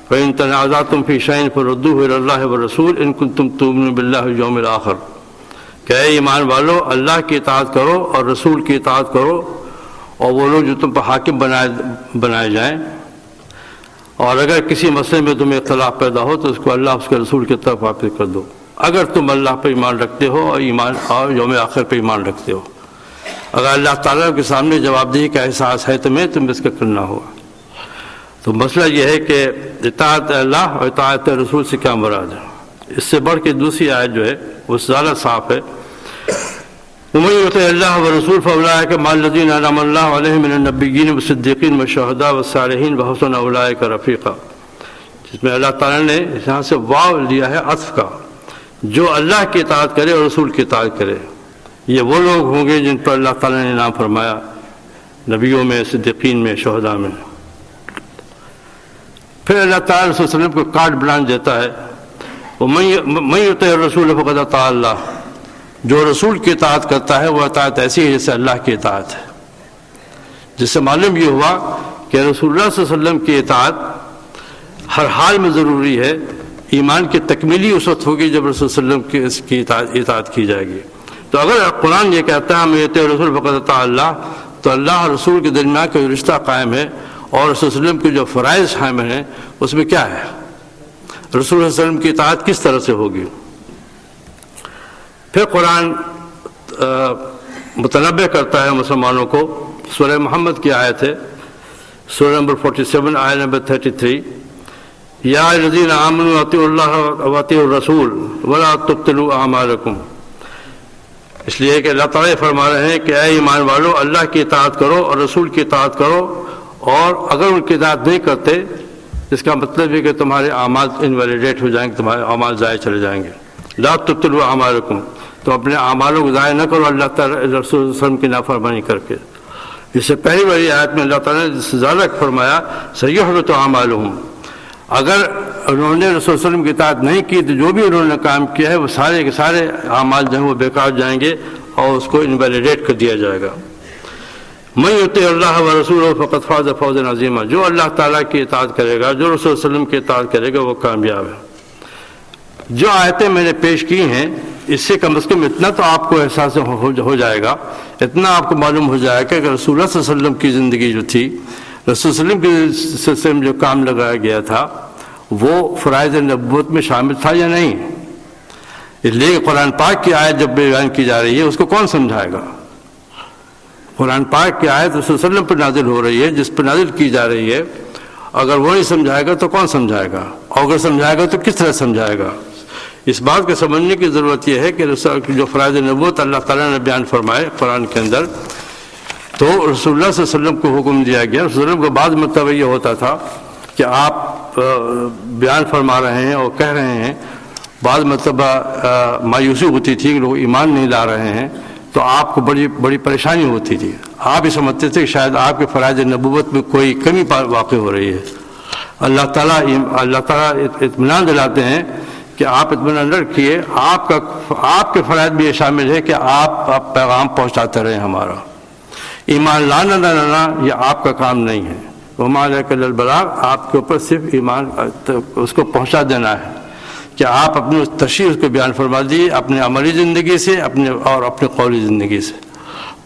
فإن تنازعتم فی شیء فردوہ الی اللہ والرسول ان کنتم تؤمنون باللہ والیوم الآخر، کہ اے ایمان والو اللہ کی اطاعت کرو اور رسول کی اطاعت کرو، اور وہ لوگ جو تم پر حاکم بنائے جائیں، اور اگر کسی مسئلے میں تمہیں اختلاف پیدا ہو تو اس کو اللہ اس کے رسول کی طرف واپس کر دو، اگر تم اللہ پر ایمان رکھتے ہو اور یوم آخر پر ایمان رکھتے ہو۔ اگر اللہ تعالیٰ کے سامنے جواب دہی کا احساس ہے تمہیں اس کا کرنا ہوگا۔ تو مسئلہ یہ ہے کہ اطاعت اللہ اور اطاعت رسول سے کیا مراد ہے؟ اس سے بڑھ کے دوسری آیت جو ہے وہ زیادہ صاف ہے، وَمَن يُطِعِ اللَّهَ وَالرَّسُولَ فَأُولَٰئِكَ مَعَ الَّذِينَ أَنْعَمَ اللَّهُ عَلَيْهِم مِّنَ النَّبِيِّينَ وَالصِّدِّيقِينَ وَالشُّهَدَاءِ وَالصَّالِحِينَ وَحَسُنَ أُولَٰئِكَ رَفِيقًا، جس میں اللہ تعالیٰ نے یہاں سے واو لیا ہے عطف کا، جو اللہ کی اطاعت کرے اور رسول کی اطاعت کرے، یہ وہ لوگ ہوں گے جن پر اللہ تعالیٰ نے انعام فرمایا، نبیوں میں، صدیقین میں، شہداء میں۔ پھر اللہ تعالیٰ رسول صلی اللہ علیہ وسلم کو کارڈ بلانچ دیتا ہے، وَمَن يُطِعِ الرَّسُولَ فَقَدْ أَطَاعَ اللَّهَ، جو رسول کی اطاعت کرتا ہے وہ اطاعت ایسی ہے جیسے اللہ کی اطاعت ہے، جس سے معلوم یہ ہوا کہ رسول اللہ صلی اللہ علیہ وسلم کی اطاعت ہر حال میں ضروری ہے۔ ایمان کی تکمیلی اس وقت ہوگی جب رسول صلی اللہ علیہ وسلم کی اس کی اطاعت کی جائے گی۔ تو اگر قرآن یہ کہتا ہے میں یطیع الرسول فقد اطاع اللہ، تو اللہ اور رسول کے درمیان کا جو رشتہ قائم ہے اور رسول صلی اللہ علیہ وسلم کے جو فرائض شامل ہیں اس میں کیا ہے؟ رسول صلی اللہ علیہ وسلم کی اطاعت کس طرح سے ہوگی؟ پھر قرآن متنبہ کرتا ہے مسلمانوں کو، سورہ محمد کی آیت ہے، سورہ نمبر 47 آیت نمبر 33، یا الذین آمنوا اطیعوا اللہ واطیعوا الرسول ولا تبطلوا اعمالکم، اس لیے کہ اللہ تعالیٰ فرما رہے ہیں کہ اے ایمان والو اللہ کی اطاعت کرو اور رسول کی اطاعت کرو، اور اگر ان کی اطاعت نہیں کرتے اس کا مطلب ہے کہ تمہارے اعمال انویلیڈیٹ ہو جائیں گے، تمہارے اعمال ضائع چلے جائیں گے۔ لا تبطلوا اعمالکم، تو اپنے اعمالوں کو ضائع نہ کرو اللہ تعالیٰ رسول صلی اللہ علیہ وسلم کی نافرمانی کر کے۔ اس سے پہلی بڑی آیت میں اللہ تعالیٰ نے زیادہ فرمایا سیحبط اعمالہم، اگر انہوں نے رسول صلی اللہ علیہ وسلم کی اطاعت نہیں کی تو جو بھی انہوں نے کام کیا ہے وہ سارے کے سارے اعمال جو ہیں وہ بیکار جائیں گے اور اس کو انویلیڈیٹ کر دیا جائے گا۔ من یطیع اللہ ورسولہ فقد فاز فوزا عظیما، جو اللہ تعالیٰ کی اطاعت کرے گا، جو رسول صلی اللہ علیہ وسلم کی اطاعت کرے گا وہ کامیاب ہے۔ جو آیتیں میں نے پیش کی ہیں اس سے کم از کم اتنا تو آپ کو احساس ہو جائے گا، اتنا آپ کو معلوم ہو جائے گا کہ رسول اللہ صلی اللہ علیہ وسلم کی زندگی جو تھی، رسول صلی اللہ علیہ وسلم کے سلسلے میں جو کام لگایا گیا تھا وہ فرائض نبوت میں شامل تھا یا نہیں۔ اس لیے قرآن پاک کی آیت جب بیان کی جا رہی ہے اس کو کون سمجھائے گا؟ قرآن پاک کی آیت رسول صلی اللہ علیہ وسلم پر نازل ہو رہی ہے، جس پر نازل کی جا رہی ہے، اگر وہ نہیں سمجھائے گا تو کون سمجھائے گا؟ اور اگر سمجھائے گا تو کس طرح سمجھائے گا؟ اس بات کو سمجھنے کی ضرورت یہ ہے کہ جو فرائض نبوت اللہ تعالیٰ نے بیان فرمائے قرآن کے اندر، تو رسول اللہ صلی اللہ علیہ وسلم کو حکم دیا گیا۔ رسول اللہ کو بعض مرتبہ یہ ہوتا تھا کہ آپ بیان فرما رہے ہیں اور کہہ رہے ہیں، بعض مرتبہ مایوسی ہوتی تھی کہ لوگ ایمان نہیں لا رہے ہیں، تو آپ کو بڑی پریشانی ہوتی تھی، آپ یہ سمجھتے تھے کہ شاید آپ کے فرائض نبوت میں کوئی کمی واقع ہو رہی ہے۔ اللہ تعالیٰ اطمینان دلاتے ہیں کہ آپ اطمینان رکھیے، آپ کے فرائض بھی یہ شامل ہے کہ آپ پیغام پہنچاتے رہیں ہمارا۔ ایمان لانا نہ لانا یہ آپ کا کام نہیں ہے، وما علیک الا البلاغ، آپ کے اوپر صرف ایمان اس کو پہنچا دینا ہے کہ آپ اپنی تشریح کو بیان فرما دیجیے، اپنے عملی زندگی سے اور اپنے قولی زندگی سے،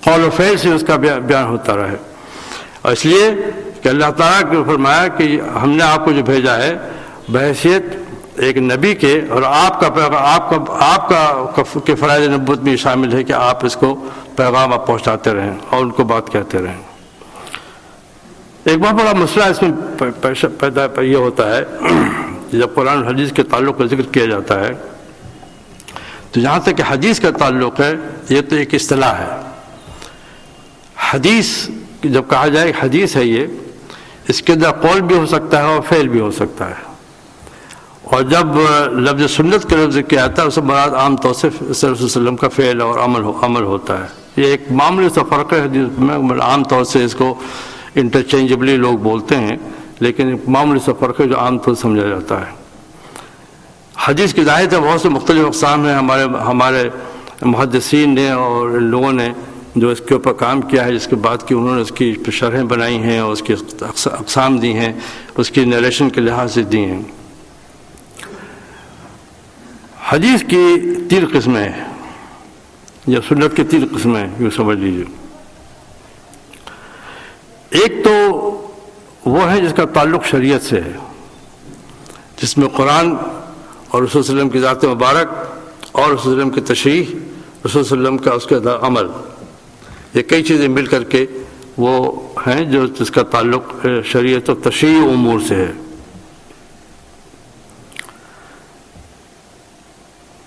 قول و فعل سے اس کا بیان ہوتا رہے۔ اور اس لیے کہ اللہ تعالیٰ نے فرمایا کہ ہم نے آپ کو جو بھیجا ہے بحیثیت ایک نبی کے، اور آپ کا فرائض نبوت میں شامل ہے کہ آپ اس کو پیغام آپ پہنچاتے رہیں اور ان کو بات کہتے رہیں۔ ایک بہت بڑا مسئلہ اس میں پیدا یہ ہوتا ہے جب قرآن و حدیث کے تعلق کا ذکر کیا جاتا ہے تو جہاں تک کہ حدیث کا تعلق ہے یہ تو ایک اصطلاح ہے. حدیث جب کہا جائے حدیث ہے یہ، اس کے اندر قول بھی ہو سکتا ہے اور فعل بھی ہو سکتا ہے. اور جب لفظ سنت کا لفظ کیا آتا ہے اس سے مراد عام طور سے صلی اللہ علیہ وسلم کا فعل اور عمل ہوتا ہے. یہ ایک معمولی سا فرق ہے حدیث میں، عام طور سے اس کو انٹرچینجبلی لوگ بولتے ہیں، لیکن ایک معمولی سا فرق ہے جو عام طور سے سمجھا جاتا ہے. حدیث کی ظاہر ہے بہت سے مختلف اقسام ہیں. ہمارے محدثین نے اور لوگوں نے جو اس کے اوپر کام کیا ہے، جس کے بعد کہ انہوں نے اس کی شرحیں بنائی ہیں اور اس کی اقسام دی ہیں، اس کی نیریشن کے لحاظ سے دی ہیں. حدیث کی 3 قسمیں ہیں یا سنت کی 3 قسمیں یوں سمجھ لیجیے. ایک تو وہ ہے جس کا تعلق شریعت سے ہے، جس میں قرآن اور رسول صلی اللہ علیہ وسلم کی ذات مبارک اور رسول صلی اللہ علیہ وسلم کی تشریح، رسول صلی اللہ علیہ وسلم کا اس کا عمل، یہ کئی چیزیں مل کر کے وہ ہیں جو جس کا تعلق شریعت و تشریعی امور سے ہے.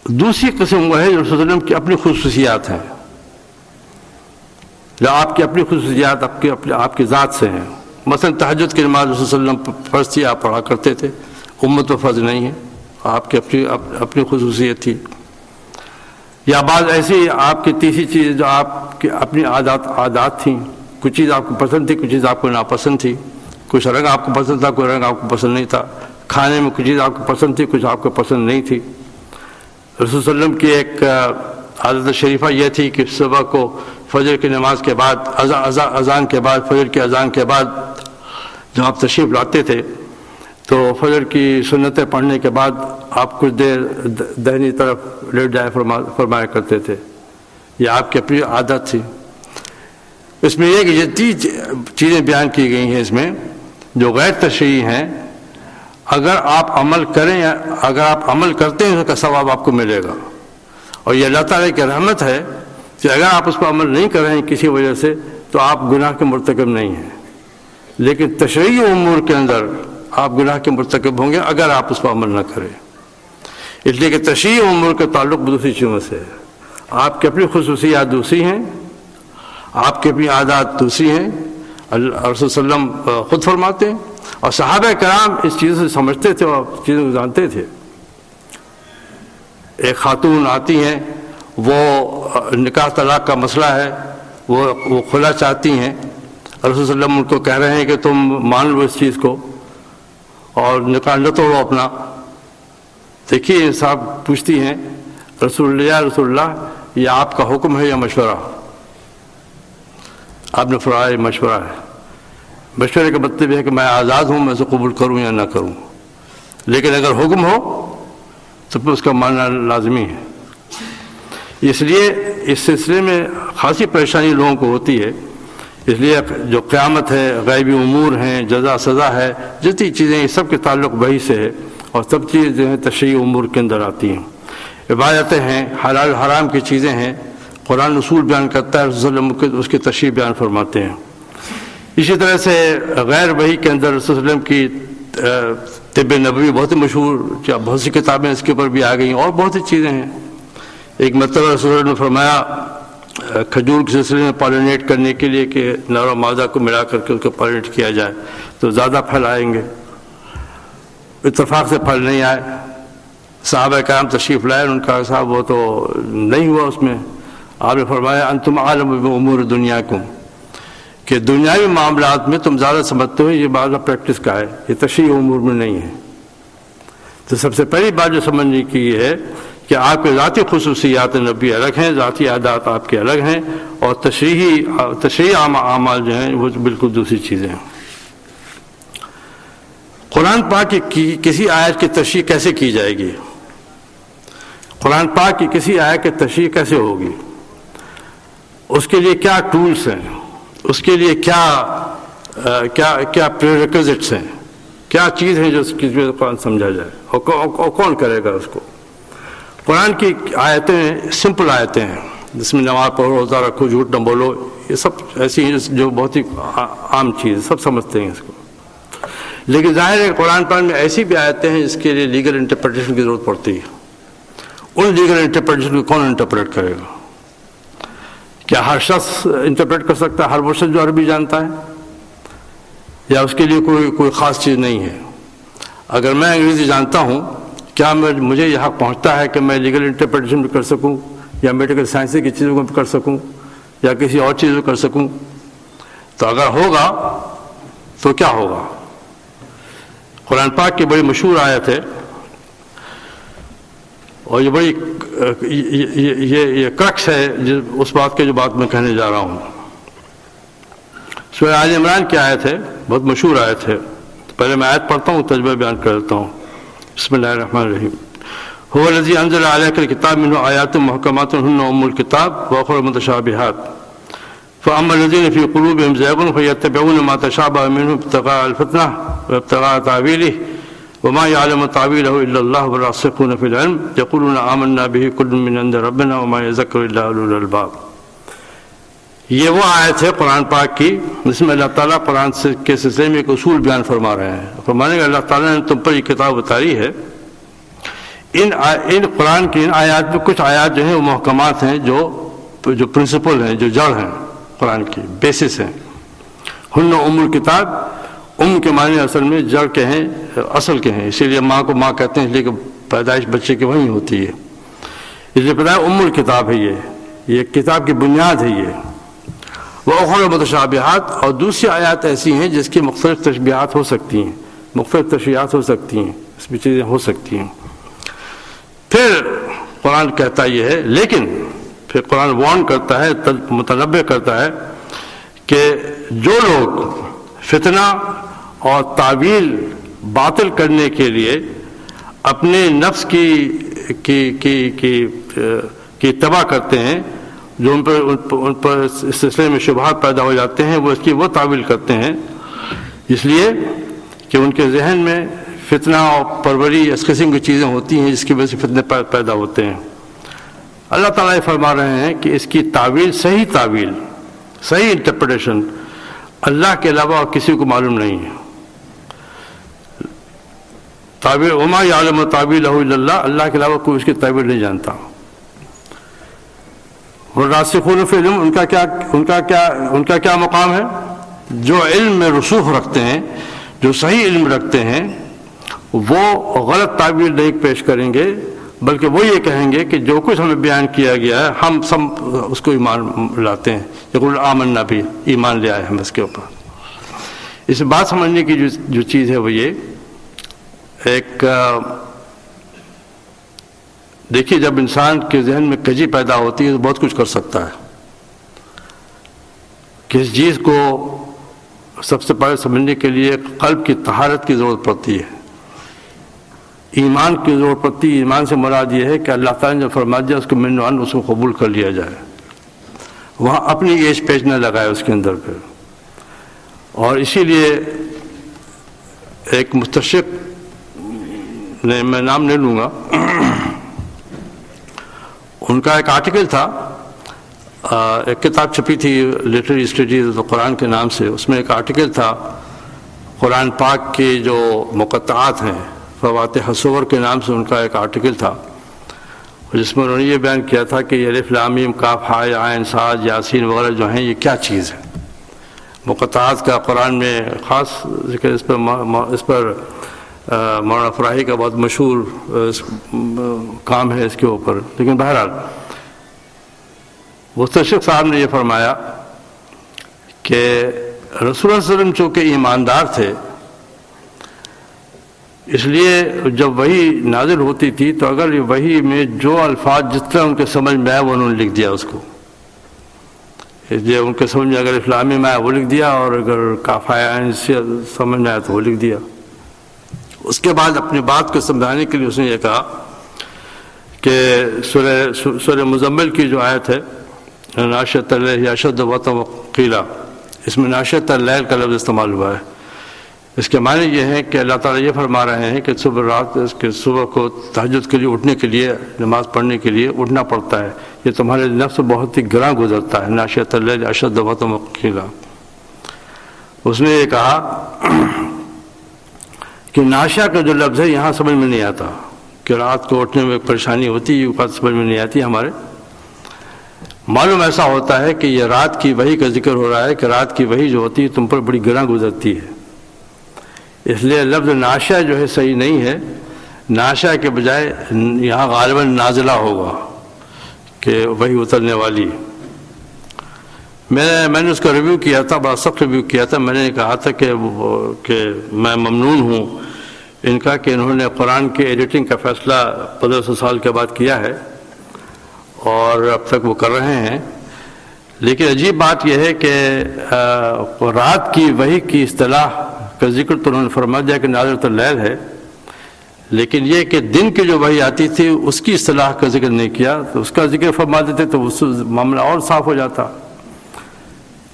دوسری قسم وہ ہے جو رسول صلی اللہ علیہ وسلم کی اپنی خصوصیات ہیں، جو آپ کی اپنی خصوصیات آپ کی ذات سے ہیں. مثلا تہجد کی نماز رسول صلی اللہ علیہ وسلم فرض تھی، آپ پڑھا کرتے تھے، امت و فرض نہیں ہے، آپ کی اپنی خصوصیت تھی. یا بعض ایسی آپ کی تیسری چیز جو آپ کی اپنی عادات تھیں، کچھ چیز آپ کو پسند تھی، کچھ چیز آپ کو ناپسند تھی، کچھ رنگ آپ کو پسند تھا، کوئی رنگ آپ کو پسند نہیں تھا، کھانے میں کچھ چیز آپ کو پسند تھی، کچھ آپ کو پسند نہیں تھی. رسول صلی اللہ علیہ وسلم کی ایک عادت شریفہ یہ تھی کہ صبح کو فجر کی نماز کے بعد اذان کے بعد، فجر کی اذان کے بعد جب آپ تشریف لاتے تھے تو فجر کی سنتیں پڑھنے کے بعد آپ کچھ دیر دہنی طرف لیٹ جائے فرمایا کرتے تھے. یہ آپ کی اپنی عادت تھی. اس میں یہ کہ یہ چیزیں بیان کی گئی ہیں اس میں جو غیر تشریعی ہیں. اگر آپ عمل کریں، اگر آپ عمل کرتے ہیں اس کا ثواب آپ کو ملے گا. اور یہ اللہ تعالیٰ کی رحمت ہے کہ اگر آپ اس پر عمل نہیں کر رہے ہیں کسی وجہ سے تو آپ گناہ کے مرتکب نہیں ہیں. لیکن تشریعی امور کے اندر آپ گناہ کے مرتکب ہوں گے اگر آپ اس پر عمل نہ کریں. اس لیے کہ تشریعی امور کا تعلق دوسری چیزوں سے ہے. آپ کی اپنی خصوصیات دوسری ہیں، آپ کی اپنی عادات دوسری ہیں. رسول صلی اللہ علیہ وسلم خود فرماتے ہیں اور صحابہ کرام اس چیزوں سے سمجھتے تھے اور چیزوں کو جانتے تھے. ایک خاتون آتی ہیں، وہ نکاح طلاق کا مسئلہ ہے، وہ خلا چاہتی ہیں. رسول صلی اللہ علیہ وسلم ان کو کہہ رہے ہیں کہ تم مان لو اس چیز کو اور نکاح نہ توڑو اپنا. دیکھیے صاحب پوچھتی ہیں رسول اللہ یہ آپ کا حکم ہے یا مشورہ؟ آپ نے فرمایا مشورہ ہے. مشورے کا مطلب ہے کہ میں آزاد ہوں، میں اسے قبول کروں یا نہ کروں. لیکن اگر حکم ہو تو پھر اس کا ماننا لازمی ہے. اس لیے اس سلسلے میں خاصی پریشانی لوگوں کو ہوتی ہے. اس لیے جو قیامت ہے، غیبی امور ہیں، جزا سزا ہے، جتنی چیزیں اس سب کے تعلق وحی سے ہے اور سب چیزیں جو ہیں تشریعی امور کے اندر آتی ہیں. عبادتیں ہیں، حلال حرام کی چیزیں ہیں، قرآن اصول بیان کرتا ہے، رسول صلی اللہ علیہ وسلم اس کی تشریح بیان فرماتے ہیں. اسی طرح سے غیر وحی کے اندر رسول صلی اللہ علیہ وسلم کی طب نبوی بہت ہی مشہور، بہت سی کتابیں اس کے اوپر بھی آ گئی اور بہت سی چیزیں ہیں. ایک مرتبہ رسول اللہ نے فرمایا کھجور کے سلسلے میں پالینیٹ کرنے کے لیے کہ نر و مادہ کو ملا کر کے اس کو پالینیٹ کیا جائے تو زیادہ پھل آئیں گے. اتفاق سے پھل نہیں آئے. صحابہ کرام تشریف لائے، ان کا صاحب وہ تو نہیں ہوا اس میں. آپ نے فرمایا انتم عالم بامور دنیاکم، کہ دنیاوی معاملات میں تم زیادہ سمجھتے ہو، یہ بات پریکٹس کا ہے، یہ تشریعی امور میں نہیں ہے. تو سب سے پہلی بات جو سمجھنے کی یہ ہے کہ آپ کے ذاتی خصوصیات نبی الگ ہیں، ذاتی عادات آپ کے الگ ہیں، اور تشریعی اعمال جو ہیں وہ بالکل دوسری چیزیں ہیں. قرآن پاک کی کسی آیت کی تشریح کیسے کی جائے گی؟ قرآن پاک کی کسی آیت کی تشریح کیسے ہوگی؟ اس کے لیے کیا ٹولز ہیں؟ اس کے لیے کیا پریریکوزٹس ہیں؟ کیا چیز ہیں جو اس کی قرآن سمجھا جائے اور کون کرے گا اس کو؟ قرآن کی آیتیں سمپل آیتیں ہیں جس میں نماز پڑھو، روزہ رکھو، جھوٹ نہ بولو، یہ سب ایسی ہیں جو بہت ہی عام چیز ہے، سب سمجھتے ہیں اس کو. لیکن ظاہر ہے قرآن پاک میں ایسی بھی آیتیں ہیں جس کے لیے لیگل انٹرپریٹیشن کی ضرورت پڑتی ہے. ان لیگل انٹرپریٹیشن کو کون انٹرپریٹ کرے گا؟ کیا ہر شخص انٹرپریٹ کر سکتا ہے، ہر وہ شخص جو عربی جانتا ہے، یا اس کے لیے کوئی خاص چیز نہیں ہے؟ اگر میں انگریزی جانتا ہوں، کیا مجھے یہ حق پہنچتا ہے کہ میں لیگل انٹرپریٹیشن بھی کر سکوں، یا میڈیکل سائنس کی چیزوں کو بھی کر سکوں، یا کسی اور چیز کو کر سکوں؟ تو اگر ہوگا تو کیا ہوگا؟ قرآن پاک کی بڑی مشہور آیت ہے، اور یہ بڑی یہ کرکس ہے اس بات کے جو بات میں کہنے جا رہا ہوں. سورہ آل عمران کی آیت ہے، بہت مشہور آیت ہے. پہلے میں آیت پڑھتا ہوں، ترجمہ بیان کر دیتا ہوں. بسم اللہ الرحمن الرحیم. هو الذی انزل علیک الکتاب منہ آیات محکمات ہن ام الکتاب واخر متشابہات فاما الذین فی قلوبہم زیغ فیتبعون ما تشابہ منہ ابتغاء الفتنہ وابتغاء تاویلہ وما يعلم تاویلہ الا اللہ والراسخون فی العلم یقولون آمنا به کل من عند ربنا وما یذکر الا اولو الالباب. یہ وہ آیت ہے قرآن پاک کی جس میں اللہ تعالیٰ قرآن کے سلسلے میں ایک اصول بیان فرما رہے ہیں. فرمانے کہ اللہ تعالیٰ نے تم پر یہ کتاب اتاری ہے. ان قرآن کی ان آیات میں کچھ آیات جو ہیں وہ محکمات ہیں، جو پرنسپل ہیں، جو جڑ ہیں، قرآن کی بیسس ہیں. ہن ام الکتاب، ام کے معنی اصل میں جڑ کے ہیں، اصل کے ہیں. اسی لیے ماں کو ماں کہتے ہیں، اس لیے کہ پیدائش بچے کی وہیں ہوتی ہے. اس لیے پتہ ہے ام الکتاب ہے، یہ کتاب کی بنیاد ہے. یہ وہ اخر متشابہات، اور دوسری آیات ایسی ہیں جس کی مختلف تشبیہات ہو سکتی ہیں، مختلف تشریحات ہو سکتی ہیں، اس میں چیزیں ہو سکتی ہیں. پھر قرآن کہتا یہ ہے، لیکن پھر قرآن وارن کرتا ہے، متنبہ کرتا ہے کہ جو لوگ فتنہ اور تعویل باطل کرنے کے لیے اپنے نفس کی اتباع کرتے ہیں، جو ان پر اس سلسلے میں شبہات پیدا ہو جاتے ہیں، وہ اس کی وہ تعویل کرتے ہیں اس لیے کہ ان کے ذہن میں فتنہ اور پروری اس قسم کی چیزیں ہوتی ہیں جس کی وجہ سے فتنے پیدا ہوتے ہیں. اللہ تعالیٰ یہ فرما رہے ہیں کہ اس کی تعویل، صحیح انٹرپریٹیشن اللہ کے علاوہ اور کسی کو معلوم نہیں ہے. تعویل وما یعلم تاویلہ الا اللہ، اللہ کے علاوہ کوئی اس کی تعویل نہیں جانتا. والراسخون فی العلم، ان کا کیا مقام ہے؟ جو علم میں رسوخ رکھتے ہیں، جو صحیح علم رکھتے ہیں، وہ غلط تعبیر نہیں پیش کریں گے، بلکہ وہ یہ کہیں گے کہ جو کچھ ہمیں بیان کیا گیا ہے ہم سب اس کو ایمان لاتے ہیں. یقول آمنا بھی، ایمان لے آئے ہم اس کے اوپر. اس بات سمجھنے کی جو چیز ہے وہ یہ ایک دیکھیے، جب انسان کے ذہن میں کجی پیدا ہوتی ہے تو بہت کچھ کر سکتا ہے. کس چیز کو سب سے پہلے سمجھنے کے لیے قلب کی طہارت کی ضرورت پڑتی ہے، ایمان کی ضرورت پڑتی ہے. ایمان سے مراد یہ ہے کہ اللہ تعالیٰ نے جو فرما دیا اس کو منوان اس کو قبول کر لیا جائے، وہاں اپنی ایج پیج نہ لگائے اس کے اندر پھر. اور اسی لیے ایک مستشرق نے، میں نام نہیں لوں گا، ان کا ایک آرٹیکل تھا، ایک کتاب چھپی تھی لٹریری اسٹڈیز قرآن کے نام سے. اس میں ایک آرٹیکل تھا قرآن پاک کے جو مقطعات ہیں، فواتح الصور کے نام سے ان کا ایک آرٹیکل تھا، جس میں انہوں نے یہ بیان کیا تھا کہ یہ الف لام میم کاف ہا عین صاد یاسین وغیرہ جو ہیں یہ کیا چیز ہے. مقطعات کا قرآن میں خاص ذکر، اس پر مولانا فراہی کا بہت مشہور کام ہے اس کے اوپر. لیکن بہرحال مستشرق صاحب نے یہ فرمایا کہ رسول اللہ صلی اللہ علیہ وسلم چونکہ ایماندار تھے، اس لیے جب وحی نازل ہوتی تھی تو اگر یہ وحی میں جو الفاظ جس طرح ان کے سمجھ میں آئے وہ انہوں نے لکھ دیا اس کو. اس لیے ان کے سمجھ میں اگر اسلامی میں آیا وہ لکھ دیا، اور اگر کافی سے سمجھ میں آیا تو وہ لکھ دیا. اس کے بعد اپنی بات کو سمجھانے کے لیے اس نے یہ کہا کہ سورہ مزمل کی جو آیت ہے ناشئۃ اللیل اشد وطئا وقیلا، اس میں ناشئۃ اللیل کا لفظ استعمال ہوا ہے. اس کے معنی یہ ہیں کہ اللہ تعالیٰ یہ فرما رہے ہیں کہ صبح کو تہجد کے لیے اٹھنے کے لیے، نماز پڑھنے کے لیے اٹھنا پڑتا ہے، یہ تمہارے نفس بہت ہی گراں گزرتا ہے، ناشیۃ اللیل اشد وطم قیلا۔ اس نے یہ کہا کہ ناشیہ کا جو لفظ ہے یہاں سمجھ میں نہیں آتا، کہ رات کو اٹھنے میں پریشانی ہوتی ہے، یہ بات سمجھ میں نہیں آتی ہمارے۔ معلوم ایسا ہوتا ہے کہ یہ رات کی وحی کا ذکر ہو رہا ہے کہ رات کی وحی جو ہوتی ہے تم پر بڑی گراں گزرتی ہے، اس لیے لفظ ناشیہ جو ہے صحیح نہیں ہے، ناشیہ کے بجائے یہاں غالباً نازلہ ہوگا کہ وحی اترنے والی۔ میں نے اس کا ریویو کیا تھا، بڑا سخت ریویو کیا تھا۔ میں نے کہا تھا کہ میں ممنون ہوں ان کا کہ انہوں نے قرآن کی ایڈیٹنگ کا فیصلہ 1500 سال کے بعد کیا ہے اور اب تک وہ کر رہے ہیں۔ لیکن عجیب بات یہ ہے کہ رات کی وحی کی اصطلاح کا ذکر تو انہوں نے فرما دیا کہ نازلۃ اللیل ہے، لیکن یہ کہ دن کی جو وحی آتی تھی اس کی اصطلاح کا ذکر نہیں کیا، تو اس کا ذکر فرما دیتے تو اس معاملہ اور صاف ہو جاتا۔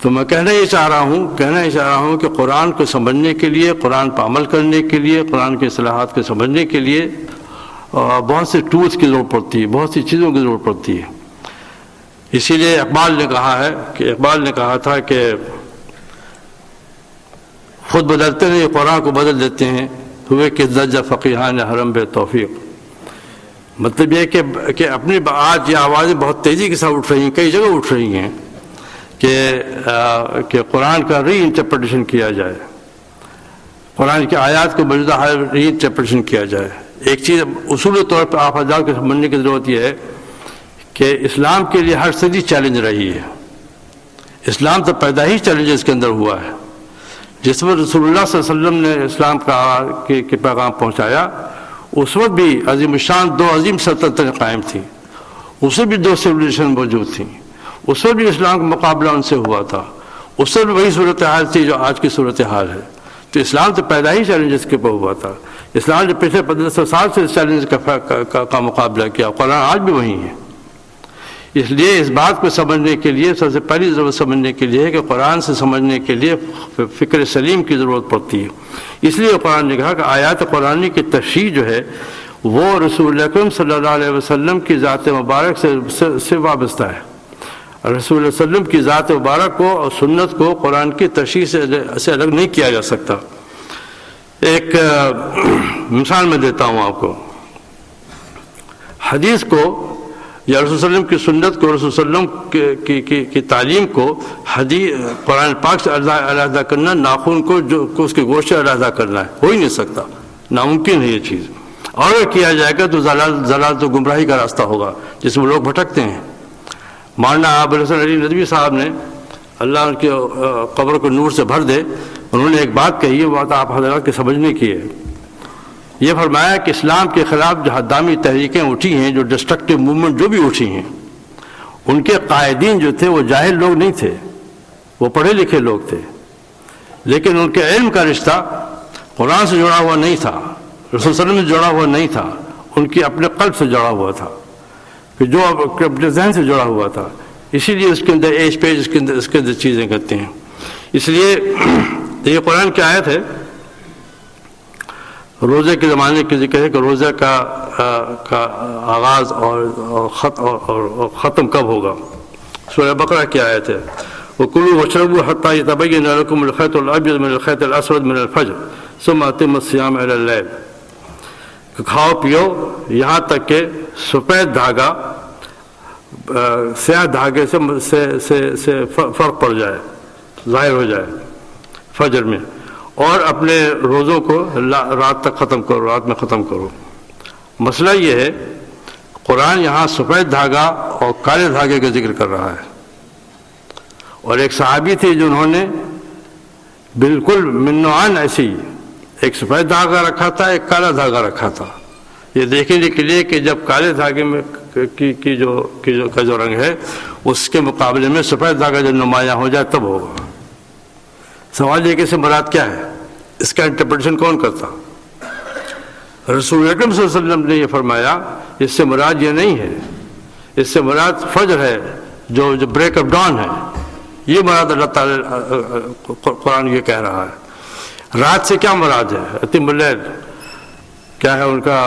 تو میں کہنا یہ چاہ رہا ہوں کہ قرآن کو سمجھنے کے لیے، قرآن پر عمل کرنے کے لیے، قرآن کے اصطلاحات کو سمجھنے کے لیے بہت سے ٹولز کی ضرورت پڑتی ہے، بہت سی چیزوں کی ضرورت پڑتی ہے۔ اسی لیے اقبال نے کہا تھا کہ خود بدلتے ہیں، قرآن کو بدل دیتے ہیں، ہوئے کہ درجہ فقیہان حرم بے توفیق۔ مطلب یہ کہ اپنی آج یہ آوازیں بہت تیزی کے ساتھ اٹھ رہی ہیں، کئی جگہ اٹھ رہی ہیں کہ قرآن کا ری انٹرپریٹیشن کیا جائے، قرآن کی آیات کو موجودہ حال ری انٹرپریٹیشن کیا جائے۔ ایک چیز اصولی طور پر آپ حضرات کو سمجھنے کی ضرورت یہ ہے کہ اسلام کے لیے ہر صدی چیلنج رہی ہے۔ اسلام تو پیدا ہی چیلنج اس کے اندر ہوا ہے۔ جس وقت رسول اللہ صلی اللہ علیہ وسلم نے اسلام کے پیغام پہنچایا، اس وقت بھی عظیم الشان دو عظیم سلطنتیں قائم تھیں، اس میں بھی دو سیولیزیشن موجود تھیں، اس وقت بھی اسلام کا مقابلہ ان سے ہوا تھا، اس وقت بھی وہی صورتحال تھی جو آج کی صورتحال ہے۔ تو اسلام تو پیدا ہی چیلنجز کے اوپر ہوا تھا۔ اسلام نے پچھلے 1500 سال سے اس چیلنج کا مقابلہ کیا، قرآن آج بھی وہی ہے۔ اس لیے اس بات کو سمجھنے کے لیے سب سے پہلی ضرورت سمجھنے کے لیے ہے کہ قرآن سے سمجھنے کے لیے فکر سلیم کی ضرورت پڑتی ہے۔ اس لیے قرآن نے کہا کہ آیات قرآنی کی تشریح جو ہے وہ رسول اکرم صلی اللہ علیہ وسلم کی ذات مبارک سے وابستہ ہے۔ رسول اللہ علیہ وسلم کی ذات مبارک کو اور سنت کو قرآن کی تشریح سے الگ نہیں کیا جا سکتا۔ ایک مثال میں دیتا ہوں آپ کو، حدیث کو یا رسول صلی اللہ علیہ وسلم کی سنت کو، رسول صلی اللہ علیہ وسلم کی تعلیم کو قرآن پاک سے علیحدہ کرنا، ناخن کو اس کے گوشت سے علیحدہ کرنا ہے، ہو ہی نہیں سکتا، ناممکن ہے یہ چیز۔ اور اگر کیا جائے گا تو ضلال تو گمراہی کا راستہ ہوگا جس میں لوگ بھٹکتے ہیں۔ مولانا ابو الحسن علی ندوی صاحب نے، اللہ ان کی قبر کو نور سے بھر دے، انہوں نے ایک بات کہی ہے، وہ بات آپ حضرات کے سمجھنے کی ہے۔ یہ فرمایا کہ اسلام کے خلاف جو حدامی تحریکیں اٹھی ہیں، جو ڈسٹرکٹیو موومنٹ جو بھی اٹھی ہیں، ان کے قائدین جو تھے وہ جاہل لوگ نہیں تھے، وہ پڑھے لکھے لوگ تھے، لیکن ان کے علم کا رشتہ قرآن سے جڑا ہوا نہیں تھا، رسول صلی اللہ علیہ وسلم سے جڑا ہوا نہیں تھا، ان کی اپنے قلب سے جڑا ہوا تھا، کہ جو اپنے ذہن سے جڑا ہوا تھا۔ اسی لیے اس کے اندر ایج پیج اس کے اندر چیزیں کرتے ہیں۔ اس لیے یہ قرآن کی آیت ہے، روزے کے زمانے کی ذکر ہے کہ روزہ کا آغاز اور ختم کب ہوگا۔ سورہ بقرہ کی آیت ہے، وَكُلُوا وَاشْرَبُوا حَتَّى يَتَبَيَّنَ لَكُمُ الْخَيْطُ الْأَبْيَضُ مِنَ الْخَيْطِ الْأَسْوَدِ مِنَ الْفَجْرِ ثُمَّ أَتِمُّوا الصِّيَامَ إِلَى اللَّيْلِ، کہ کھاؤ پیو یہاں تک کہ سفید دھاگا سیاہ دھاگے سے فرق پڑ جائے، ظاہر ہو جائے فجر میں، اور اپنے روزوں کو رات تک ختم کرو، رات میں ختم کرو۔ مسئلہ یہ ہے قرآن یہاں سفید دھاگا اور کالے دھاگے کا ذکر کر رہا ہے، اور ایک صحابی تھے جنہوں نے بالکل من نوعان ایسی ایک سفید دھاگا رکھا تھا، ایک کالا دھاگا رکھا تھا، یہ دیکھنے کے لیے کہ جب کالے دھاگے میں کا جو رنگ ہے اس کے مقابلے میں سفید دھاگا جب نمایاں ہو جائے تب ہوگا۔ سوال یہ کہ اس سے مراد کیا ہے، اس کا انٹرپریٹیشن کون کرتا؟ رسول اکرم صلی اللہ علیہ وسلم نے یہ فرمایا اس سے مراد یہ نہیں ہے، اس سے مراد فجر ہے، جو بریک آف ڈان ہے، یہ مراد اللہ تعالی قرآن یہ کہہ رہا ہے۔ رات سے کیا مراد ہے؟ اتم اللیل کیا ہے ان کا؟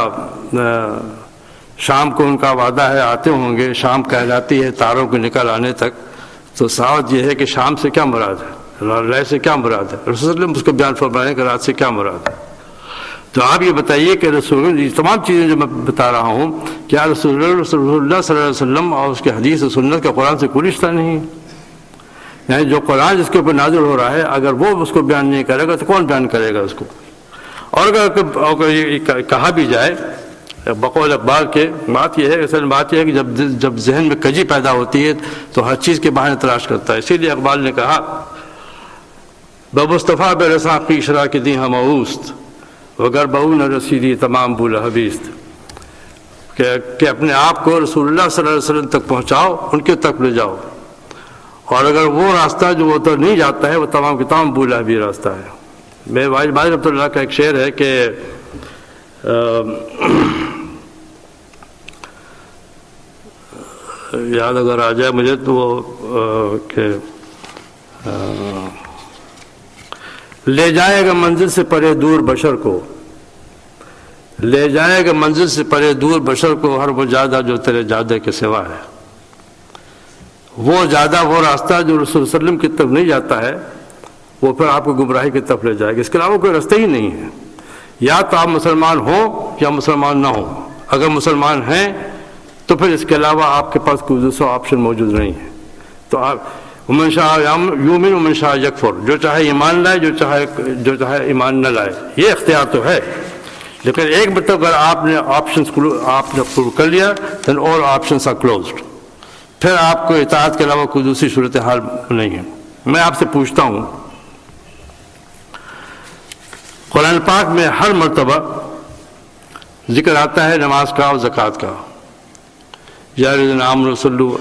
شام کو ان کا وعدہ ہے آتے ہوں گے، شام کہلاتی ہے تاروں کے نکل آنے تک، تو سعادت یہ ہے کہ شام سے کیا مراد ہے، لیل سے کیا مراد ہے؟ رسول صلی اللہ علیہ وسلم اس کو بیان فرمائیں کہ رات سے کیا مراد ہے۔ تو آپ یہ بتائیے کہ رسول، یہ تمام چیزیں جو میں بتا رہا ہوں، کیا رسول اللہ صلی اللہ علیہ وسلم اور اس کے حدیث و سنت کا قرآن سے کوئی رشتہ نہیں ہے؟ یعنی جو قرآن جس کے اوپر نازل ہو رہا ہے، اگر وہ اس کو بیان نہیں کرے گا تو کون بیان کرے گا اس کو؟ اور اگر یہ کہا بھی جائے بقول اقبال کے، بات یہ ہے، اصل بات یہ ہے کہ جب ذہن میں کجی پیدا ہوتی ہے تو ہر چیز کے بہانے تلاش کرتا ہے۔ اسی لیے اقبال نے کہا بمصطفیٰ بے رساں کی شرح کی دی ہم اوست وگر بہو نہ رسیدی تمام بول حبیست، کہ اپنے آپ کو رسول اللہ صلی اللہ علیہ وسلم تک پہنچاؤ، ان کے تک لے جاؤ، اور اگر وہ راستہ جو وہ تو نہیں جاتا ہے وہ تمام کے تمام بولا بھی راستہ ہے۔ میرے والد بھائی رحمۃ اللہ کا ایک شعر ہے کہ یاد اگر آ جائے مجھے تو وہ کہ لے جائے گا منزل سے پرے دور بشر کو، لے جائے گا منزل سے پرے دور بشر کو ہر وہ جادہ جو تیرے جادے کے سوا ہے۔ وہ جادہ، وہ راستہ جو رسول صلی اللہ علیہ وسلم کی طرف نہیں جاتا ہے، وہ پھر آپ کو گمراہی کی طرف لے جائے گا۔ اس کے علاوہ کوئی راستہ ہی نہیں ہے۔ یا تو آپ مسلمان ہوں یا مسلمان نہ ہوں۔ اگر مسلمان ہیں تو پھر اس کے علاوہ آپ کے پاس کوئی دوسرا آپشن موجود نہیں ہے۔ تو آپ ومن شاء یؤمن ومن شاء یکفر، جو چاہے ایمان لائے، جو چاہے ایمان نہ لائے، یہ اختیار تو ہے۔ لیکن ایک مطلب اگر آپ نے آپشنس آپ نے پرو کر لیا then all options are closed، پھر آپ کو اطاعت کے علاوہ کوئی دوسری صورتحال نہیں ہے۔ میں آپ سے پوچھتا ہوں، قرآن پاک میں ہر مرتبہ ذکر آتا ہے نماز کا اور زکوٰۃ کا، یا الذین آمنوا صلوا،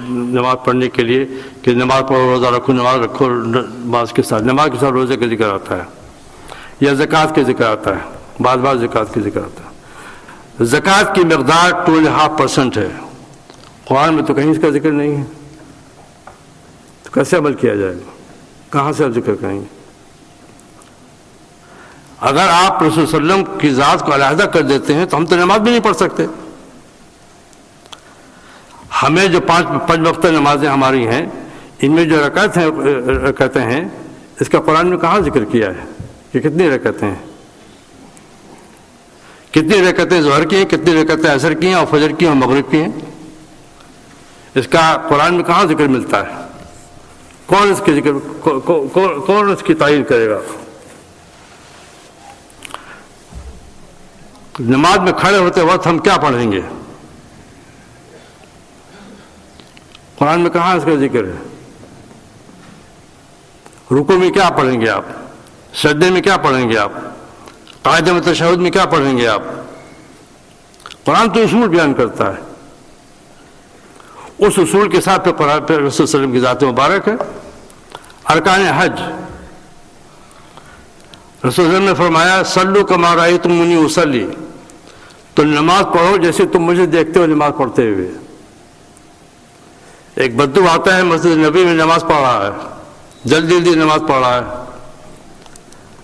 نماز پڑھنے کے لیے کہ نماز پڑھو، روزہ رکھو، نماز رکھو، نماز کے ساتھ روزے کا ذکر آتا ہے، یا زکوٰۃ کے ذکر آتا ہے، بعض زکوٰۃ کے ذکر آتا ہے۔ زکوٰۃ کی مقدار 2.5% ہے، قرآن میں تو کہیں اس کا ذکر نہیں ہے، تو کیسے عمل کیا جائے گا؟ کہاں سے آپ ذکر کریں گے؟ اگر آپ رسول صلی اللہ علیہ وسلم کی ذات کو علیحدہ کر دیتے ہیں تو ہم تو نماز بھی نہیں پڑھ سکتے۔ ہمیں جو پانچ وقتہ نمازیں ہماری ہیں، ان میں جو رکعتیں ہیں، اس کا قرآن میں کہاں ذکر کیا ہے کہ کتنی رکعتیں ہیں؟ کتنی رکعتیں ظہر کی ہیں، کتنی رکعتیں عصر کی ہیں، اور فجر کی ہیں اور مغرب کی ہیں؟ اس کا قرآن میں کہاں ذکر ملتا ہے؟ کون اس کے ذکر کون اس کی تعین کرے گا؟ نماز میں کھڑے ہوتے وقت ہم کیا پڑھیں گے؟ قرآن میں کہاں اس کا ذکر ہے؟ رکوع میں کیا پڑھیں گے آپ؟ سجدے میں کیا پڑھیں گے آپ؟ قاعدہ میں تشہد میں کیا پڑھیں گے آپ؟ قرآن تو اصول بیان کرتا ہے، اس اصول کے ساتھ پہ قرآن پہ رسول صلی اللہ علیہ وسلم کی ذات مبارک ہے۔ ارکان حج، رسول صلی اللہ علیہ وسلم نے فرمایا صلو کما رأیتمونی اصلی، تو نماز پڑھو جیسے تم مجھے دیکھتے ہو نماز پڑھتے ہوئے۔ ایک بدو آتا ہے مسجد نبی میں نماز پڑھ رہا ہے، جلدی نماز پڑھ رہا ہے،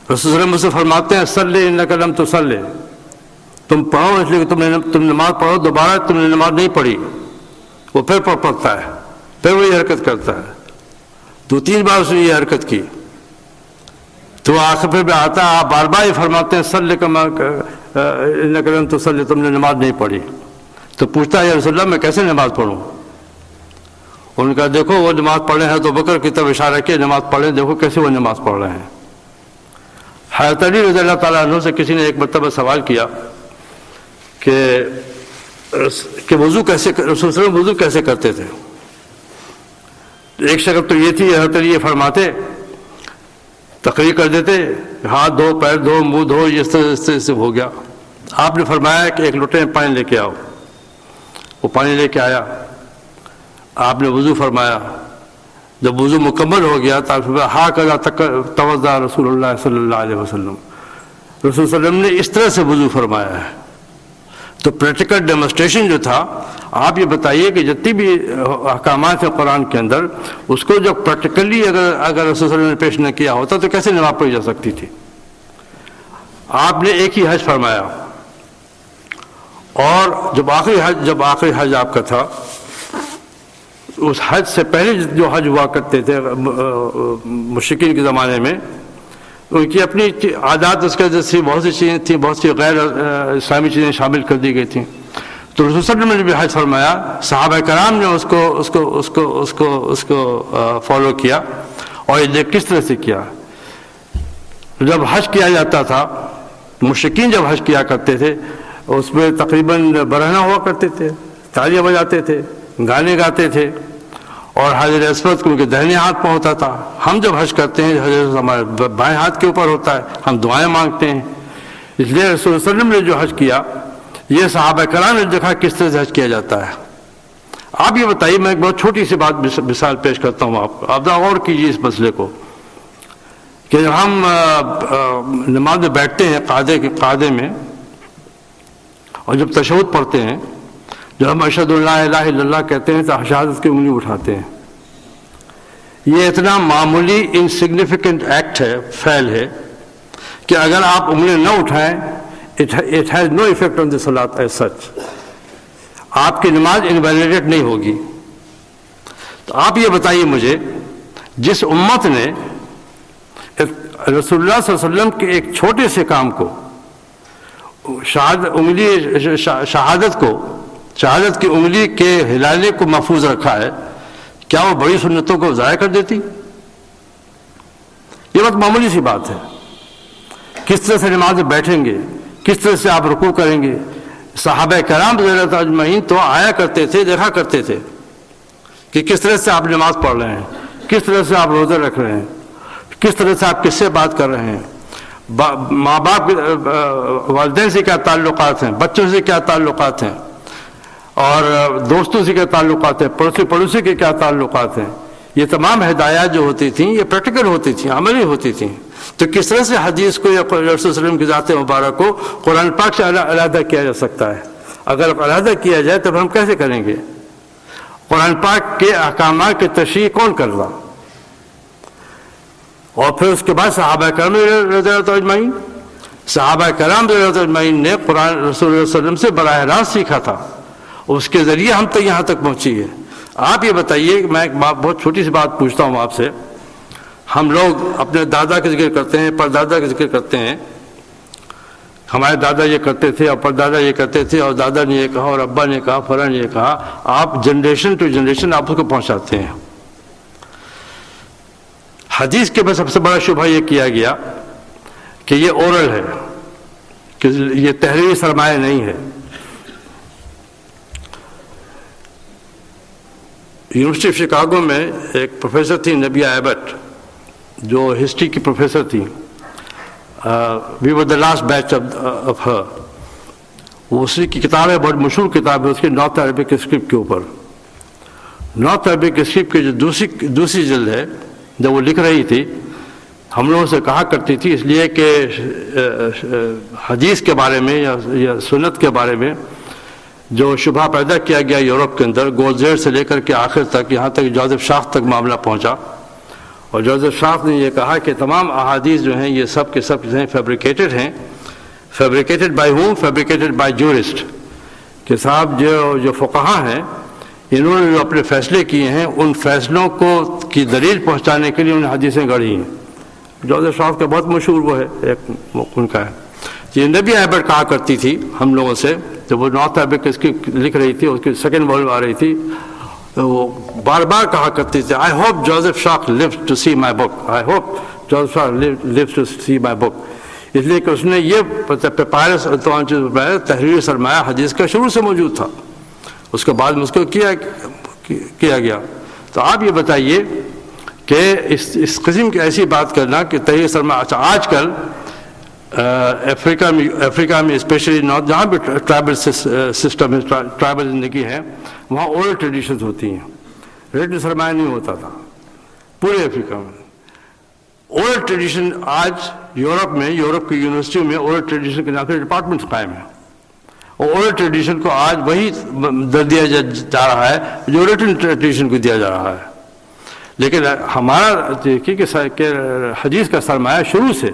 رسول صلی اللہ علیہ وسلم سے فرماتے ہیں صلی انک لم تصلی، تم پڑھو اس لیے کہ تم نماز پڑھو، دوبارہ تم نے نماز نہیں پڑھی۔ وہ پھر پڑھتا ہے، پھر وہی حرکت کرتا ہے، 2-3 بار اس نے یہ حرکت کی، تو آخر پہ آتا ہے، آپ بار بار یہ فرماتے ہیں صلی کما انک لم تصلی، تم نے نماز نہیں پڑھی۔ تو پوچھتا ہے یا رسول اللہ میں کیسے نماز پڑھوں؟ ان کا دیکھو وہ نماز پڑھ رہے ہیں، تو بکر کی طرف اشارہ کیا نماز پڑھ رہے ہیں، دیکھو کیسے وہ نماز پڑھ رہے ہیں۔ حضرت علی رضی اللہ تعالیٰ عنہ سے کسی نے ایک مرتبہ سوال کیا کہ وضو کیسے، رسول صلی اللہ علیہ وسلم وضو کیسے کرتے تھے؟ ایک شکل تو یہ تھی، حضرت علی یہ فرماتے، تقریر کر دیتے، ہاتھ دھو، پیر دھو، منہ دھو، اس طرح سے ہو گیا۔ آپ نے فرمایا کہ ایک لوٹے میں پانی لے کے آؤ، وہ پانی لے کے آیا، آپ نے وضو فرمایا، جب وضو مکمل ہو گیا تو آپ نے ہا کذا توضا رسول اللہ صلی اللہ علیہ وسلم، رسول صلی اللہ علیہ وسلم نے اس طرح سے وضو فرمایا ہے۔ تو پریکٹیکل ڈیمونسٹریشن جو تھا، آپ یہ بتائیے کہ جتنی بھی احکامات ہیں قرآن کے اندر، اس کو جو پریکٹیکلی اگر رسول صلی اللہ علیہ وسلم نے پیش نہ کیا ہوتا تو کیسے نماز پڑھی جا سکتی تھی؟ آپ نے ایک ہی حج فرمایا، اور جب آخری حج آپ کا تھا، اس حج سے پہلے جو حج ہوا کرتے تھے مشرکین کے زمانے میں، ان کی اپنی عادات اس کے جیسی بہت سی چیزیں تھیں، بہت سی غیر اسلامی چیزیں شامل کر دی گئی تھیں. تو رسول صلی اللہ علیہ وسلم نے بھی حج فرمایا، صحابہ کرام نے اس کو فالو کیا. اور یہ کس طرح سے کیا؟ جب حج کیا جاتا تھا، مشرکین جب حج کیا کرتے تھے، اس میں تقریباً برہنہ ہوا کرتے تھے، تالیاں بجاتے تھے، گانے گاتے تھے، اور حجر اسود کو ان کے دہنے ہاتھ پہ ہوتا تھا. ہم جب حج کرتے ہیں، حجر ہمارے بائیں ہاتھ کے اوپر ہوتا ہے، ہم دعائیں مانگتے ہیں. اس لیے رسول صلی اللہ علیہ وسلم نے جو حج کیا، یہ صحابہ کرام نے دیکھا کس طرح سے حج کیا جاتا ہے. آپ یہ بتائیے، میں ایک بہت چھوٹی سی بات مثال پیش کرتا ہوں آپ غور کیجیے اس مسئلے کو، کہ جب ہم نماز میں بیٹھتے ہیں قاعدے میں، اور جب تشہد پڑھتے ہیں، جب ہم اشہد ان لا الہ الا اللہ کہتے ہیں تو شہادت کی انگلی اٹھاتے ہیں. یہ اتنا معمولی انسگنیفیکنٹ ایکٹ ہے، فعل ہے، کہ اگر آپ انگلی نہ اٹھائیں it has no effect on the salat as such. آپ کی نماز انویلڈیٹ نہیں ہوگی. تو آپ یہ بتائیے مجھے، جس امت نے رسول اللہ صلی اللہ علیہ وسلم کے ایک چھوٹے سے کام کو، شہادت کی انگلی کے ہلانے کو محفوظ رکھا ہے، کیا وہ بڑی سنتوں کو ضائع کر دیتی؟ یہ بہت معمولی سی بات ہے. کس طرح سے نماز میں بیٹھیں گے، کس طرح سے آپ رکوع کریں گے. صحابہ کرام رضی اللہ تعالیٰ اجمعین تو آیا کرتے تھے، دیکھا کرتے تھے کہ کس طرح سے آپ نماز پڑھ رہے ہیں، کس طرح سے آپ روزے رکھ رہے ہیں، کس طرح سے آپ کس سے بات کر رہے ہیں، ماں باپ والدین سے کیا تعلقات ہیں، بچوں سے کیا تعلقات ہیں، اور دوستوں سے کیا تعلقات ہیں، پڑوسی کے کیا تعلقات ہیں. یہ تمام ہدایات جو ہوتی تھیں، یہ پریکٹیکل ہوتی تھیں، عملی ہوتی تھیں. تو کس طرح سے حدیث کو یا رسول صلی اللہ علیہ وسلم کی ذات مبارک کو قرآن پاک سے علیحدہ کیا جا سکتا ہے؟ اگر علیحدہ کیا جائے تو ہم کیسے کریں گے؟ قرآن پاک کے احکامات کی تشریح کون کر رہا؟ اور پھر اس کے بعد صحابہ کرام رضی اللہ اجمعین، صحابہ کرام رضی اللہ اجمعین نے قرآن رسول اللہ صلی اللہ علیہ وسلم سے براہ راست سیکھا تھا، اس کے ذریعے ہم تک یہاں تک پہنچی ہے. آپ یہ بتائیے، میں ایک بہت چھوٹی سی بات پوچھتا ہوں آپ سے. ہم لوگ اپنے دادا کا ذکر کرتے ہیں، پردادا کا ذکر کرتے ہیں. ہمارے دادا یہ کرتے تھے اور پردادا یہ کرتے تھے، اور دادا نے یہ کہا اور ابا نے کہا، فلاں نے یہ کہا. آپ جنریشن ٹو جنریشن آپ اس کو پہنچاتے ہیں. حدیث کے میں سب سے بڑا شبہ یہ کیا گیا کہ یہ اورل ہے، کہ یہ تحریری سرمایہ نہیں ہے. یونیورسٹی آف شکاگو میں ایک پروفیسر تھی نبیہ ایبٹ، جو ہسٹری کی پروفیسر تھی. We were the last batch of her. وہ اسی کی کتاب ہے، بہت مشہور کتاب ہے اس کی، نارتھ عربک اسکرپٹ کے اوپر. نارتھ عربک اسکرپٹ کی جو دوسری جلد ہے، جب وہ لکھ رہی تھی، ہم لوگوں سے کہا کرتی تھی، اس لیے کہ حدیث کے بارے میں یا سنت کے بارے میں جو شبہ پیدا کیا گیا یورپ کے اندر، گولزیر سے لے کر کے آخر تک، یہاں تک جوزف شاخ تک معاملہ پہنچا. اور جوزف شاخ نے یہ کہا کہ تمام احادیث جو ہیں یہ سب کے سب جو ہیں فیبریکیٹڈ ہیں. Fabricated by whom? Fabricated by jurist. کہ صاحب جو فقہا ہیں، انہوں نے جو اپنے فیصلے کیے ہیں، ان فیصلوں کی دلیل پہنچانے کے لیے انہیں حدیثیں گڑھی ہیں. جوزف شاخ کا بہت مشہور وہ ہے، ایک ان کا ہے. یہ نبی ایبٹ کہا کرتی تھی ہم لوگوں سے، جب وہ نارتھ عربک اس کی لکھ رہی تھی، اس کی سیکنڈ والیوم آ رہی تھی، وہ بار بار کہا کرتی تھی، I hope Joseph Schacht lives to see my book, I hope Joseph Schacht lives to see my book. اس لیے کہ اس نے یہ پیپائرس تحریری سرمایہ حدیث کا شروع سے موجود تھا، اس کے بعد میں اس کو کیا گیا. تو آپ یہ بتائیے کہ اس قسم کی ایسی بات کرنا کہ تحریر سرمایہ. اچھا، آج کل افریقہ میں اسپیشلی نارتھ، جہاں بھی ٹرائبل سسٹم ہے، ٹرائبل زندگی ہے، وہاں اورل ٹریڈیشنز ہوتی ہیں. ریٹن سرمایہ نہیں ہوتا تھا پورے افریقہ میں. اورل ٹریڈیشن آج یورپ کی یونیورسٹیوں میں اورل ٹریڈیشن کے نام سے ڈپارٹمنٹس قائم ہیں، اور اورل ٹریڈیشن کو آج وہی در دیا جا رہا ہے جو ریٹن ٹریڈیشن کو دیا جا رہا ہے. لیکن ہمارا دیکھیے کہ حدیث کا سرمایہ شروع سے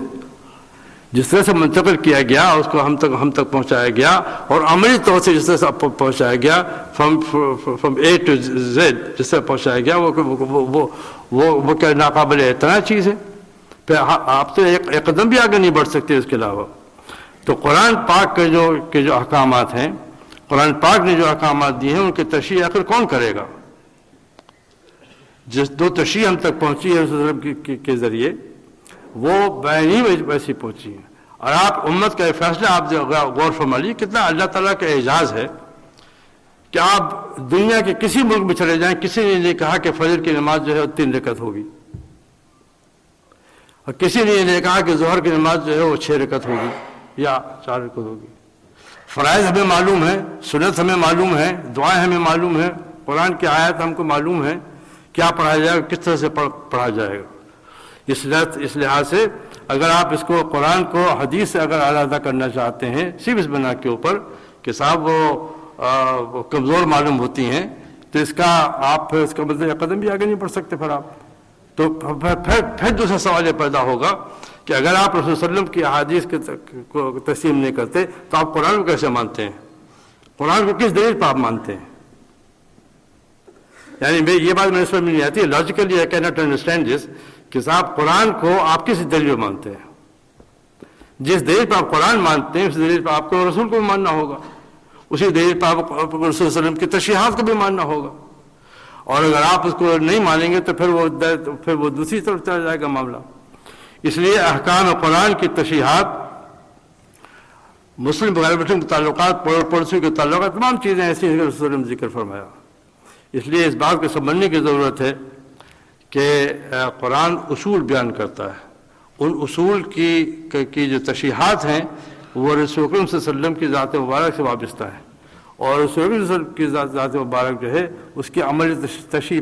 جس طرح سے منتقل کیا گیا اس کو ہم تک پہنچایا گیا، اور عملی طور سے جس طرح سے پہنچایا گیا فرام اے ٹو زیڈ جس طرح پہنچایا گیا، وہ کیا ناقابل اعتراض چیز ہے. پھر آپ تو ایک قدم بھی آگے نہیں بڑھ سکتے اس کے علاوہ. تو قرآن پاک کے جو احکامات ہیں، قرآن پاک نے جو احکامات دیے ہیں ان کی تشریح آخر کون کرے گا؟ جس دو تشریح ہم تک پہنچی ہے رسول اللہ کے ذریعے وہ بیانی ویسی پہنچی ہیں. اور آپ امت کا فیصلہ آپ غور فرمائیے، کتنا اللہ تعالیٰ کا اعزاز ہے کہ آپ دنیا کے کسی ملک میں چلے جائیں، کسی نے نہیں کہا کہ فجر کی نماز جو ہے 3 رکعت ہوگی، اور کسی نے یہ نہیں کہا کہ ظہر کی نماز جو ہے وہ 6 رکعت ہوگی یا 4 رکعت ہوگی. فرائض ہمیں معلوم ہے، سنت ہمیں معلوم ہے، دعائیں ہمیں معلوم ہے، قرآن کی آیات ہم کو معلوم ہے کیا پڑھا جائے گا، کس طرح سے پڑھا جائے گا. اس لحاظ سے اگر آپ اس کو قرآن کو حدیث سے اگر علیحدہ کرنا چاہتے ہیں صرف اس بنا کے اوپر کہ صاحب وہ کمزور معلوم ہوتی ہیں، تو اس کا آپ پھر اس کا مطلب ایک قدم بھی آگے نہیں بڑھ سکتے. پھر آپ تو پھر دوسرا سوال یہ پیدا ہوگا کہ اگر آپ رسول صلی اللہ علیہ وسلم کی احادیث کو تسلیم نہیں کرتے تو آپ قرآن کو کیسے مانتے ہیں؟ قرآن کو کس دلیل پر آپ مانتے ہیں؟ یعنی یہ بات میرے سمجھ میں نہیں آتی. Logically I can not understand this کہ صاحب قرآن کو آپ کس دلیل پر مانتے ہیں؟ جس دلیل پر آپ قرآن مانتے ہیں اس دلیل پر آپ کو رسول کو بھی ماننا ہوگا، اسی دلیل پر آپ کو رسول صلی اللہ علیہ وسلم کی تشریحات کو بھی ماننا ہوگا. اور اگر آپ اس کو نہیں مانیں گے تو پھر وہ دوسری طرف چلا جائے گا معاملہ. اس لیے احکام قرآن کی تشریحات، مسلم بغیر مسلم کے تعلقات، پڑوسیوں کے تعلقات، تمام چیزیں ایسی ہیں کہ رسول صلی اللہ علیہ وسلم نے ذکر فرمایا. اس لیے اس بات کو سمجھنے کی ضرورت ہے کہ قرآن اصول بیان کرتا ہے. ان اصول کی جو تشریحات ہیں وہ رسول اکرم صلی اللہ علیہ وسلم کی ذات مبارک سے وابستہ ہے، اور رسول اکرم صلی اللہ علیہ وسلم کی ذات مبارک جو ہے اس کی عملی تشریح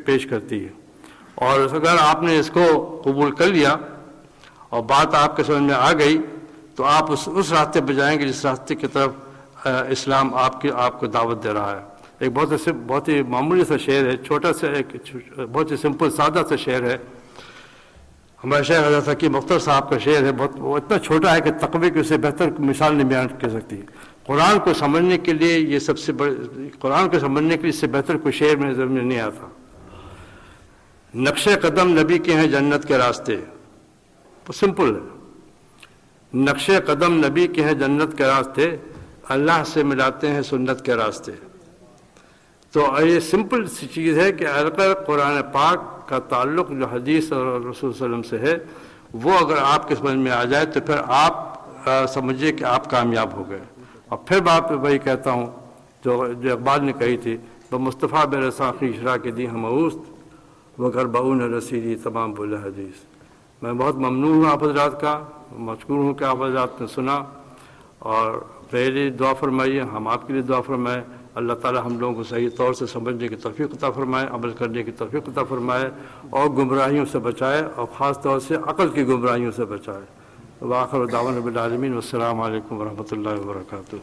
پیش کرتی ہے. اور اگر آپ نے اس کو قبول کر لیا اور بات آپ کے سمجھ میں آ گئی تو آپ اس راستے پہ جائیں گے جس راستے کی طرف اسلام آپ کو دعوت دے رہا ہے. ایک بہت ہی معمولی سا شعر ہے، چھوٹا سا ایک بہت ہی سمپل سادہ سا شعر ہے. ہمارے شیخ حضرت حکیم مختار صاحب کا شعر ہے، وہ اتنا چھوٹا ہے کہ تقوی کی اسے بہتر مثال نہیں بیان کر سکتی. قرآن کو سمجھنے کے لیے یہ سب سے قرآن کو سمجھنے کے لیے اس سے بہتر کوئی شعر میرے ذہن میں نہیں آتا. نقش قدم نبی کے ہیں جنت کے راستے، وہ سمپل ہے. نقش قدم نبی کے ہیں جنت کے راستے، اللہ سے ملاتے ہیں سنت کے راستے. تو یہ سمپل سی چیز ہے کہ اگر قرآن پاک کا تعلق جو حدیث اور رسول صلی اللہ علیہ وسلم سے ہے وہ اگر آپ کے سمجھ میں آ جائے تو پھر آپ سمجھیے کہ آپ کامیاب ہو گئے. اور پھر بات وہی کہتا ہوں جو اقبال نے کہی تھی، بمصطفیٰ بے رساخی اشرا کے دی ہم اوست وگر بہون رسیدی تمام بول حدیث. میں بہت ممنون ہوں آپ حضرات کا، مشکور ہوں کہ آپ حضرات نے سنا، اور میرے لیے دعا فرمائیے، ہم آپ کے لیے دعا فرمائیں. اللہ تعالی ہم لوگوں کو صحیح طور سے سمجھنے کی توفیق عطا فرمائے، عمل کرنے کی توفیق عطا فرمائے، اور گمراہیوں سے بچائے، اور خاص طور سے عقل کی گمراہیوں سے بچائے. وآخر دعوانا رب العالمین، والسلام علیکم ورحمۃ اللہ وبرکاتہ.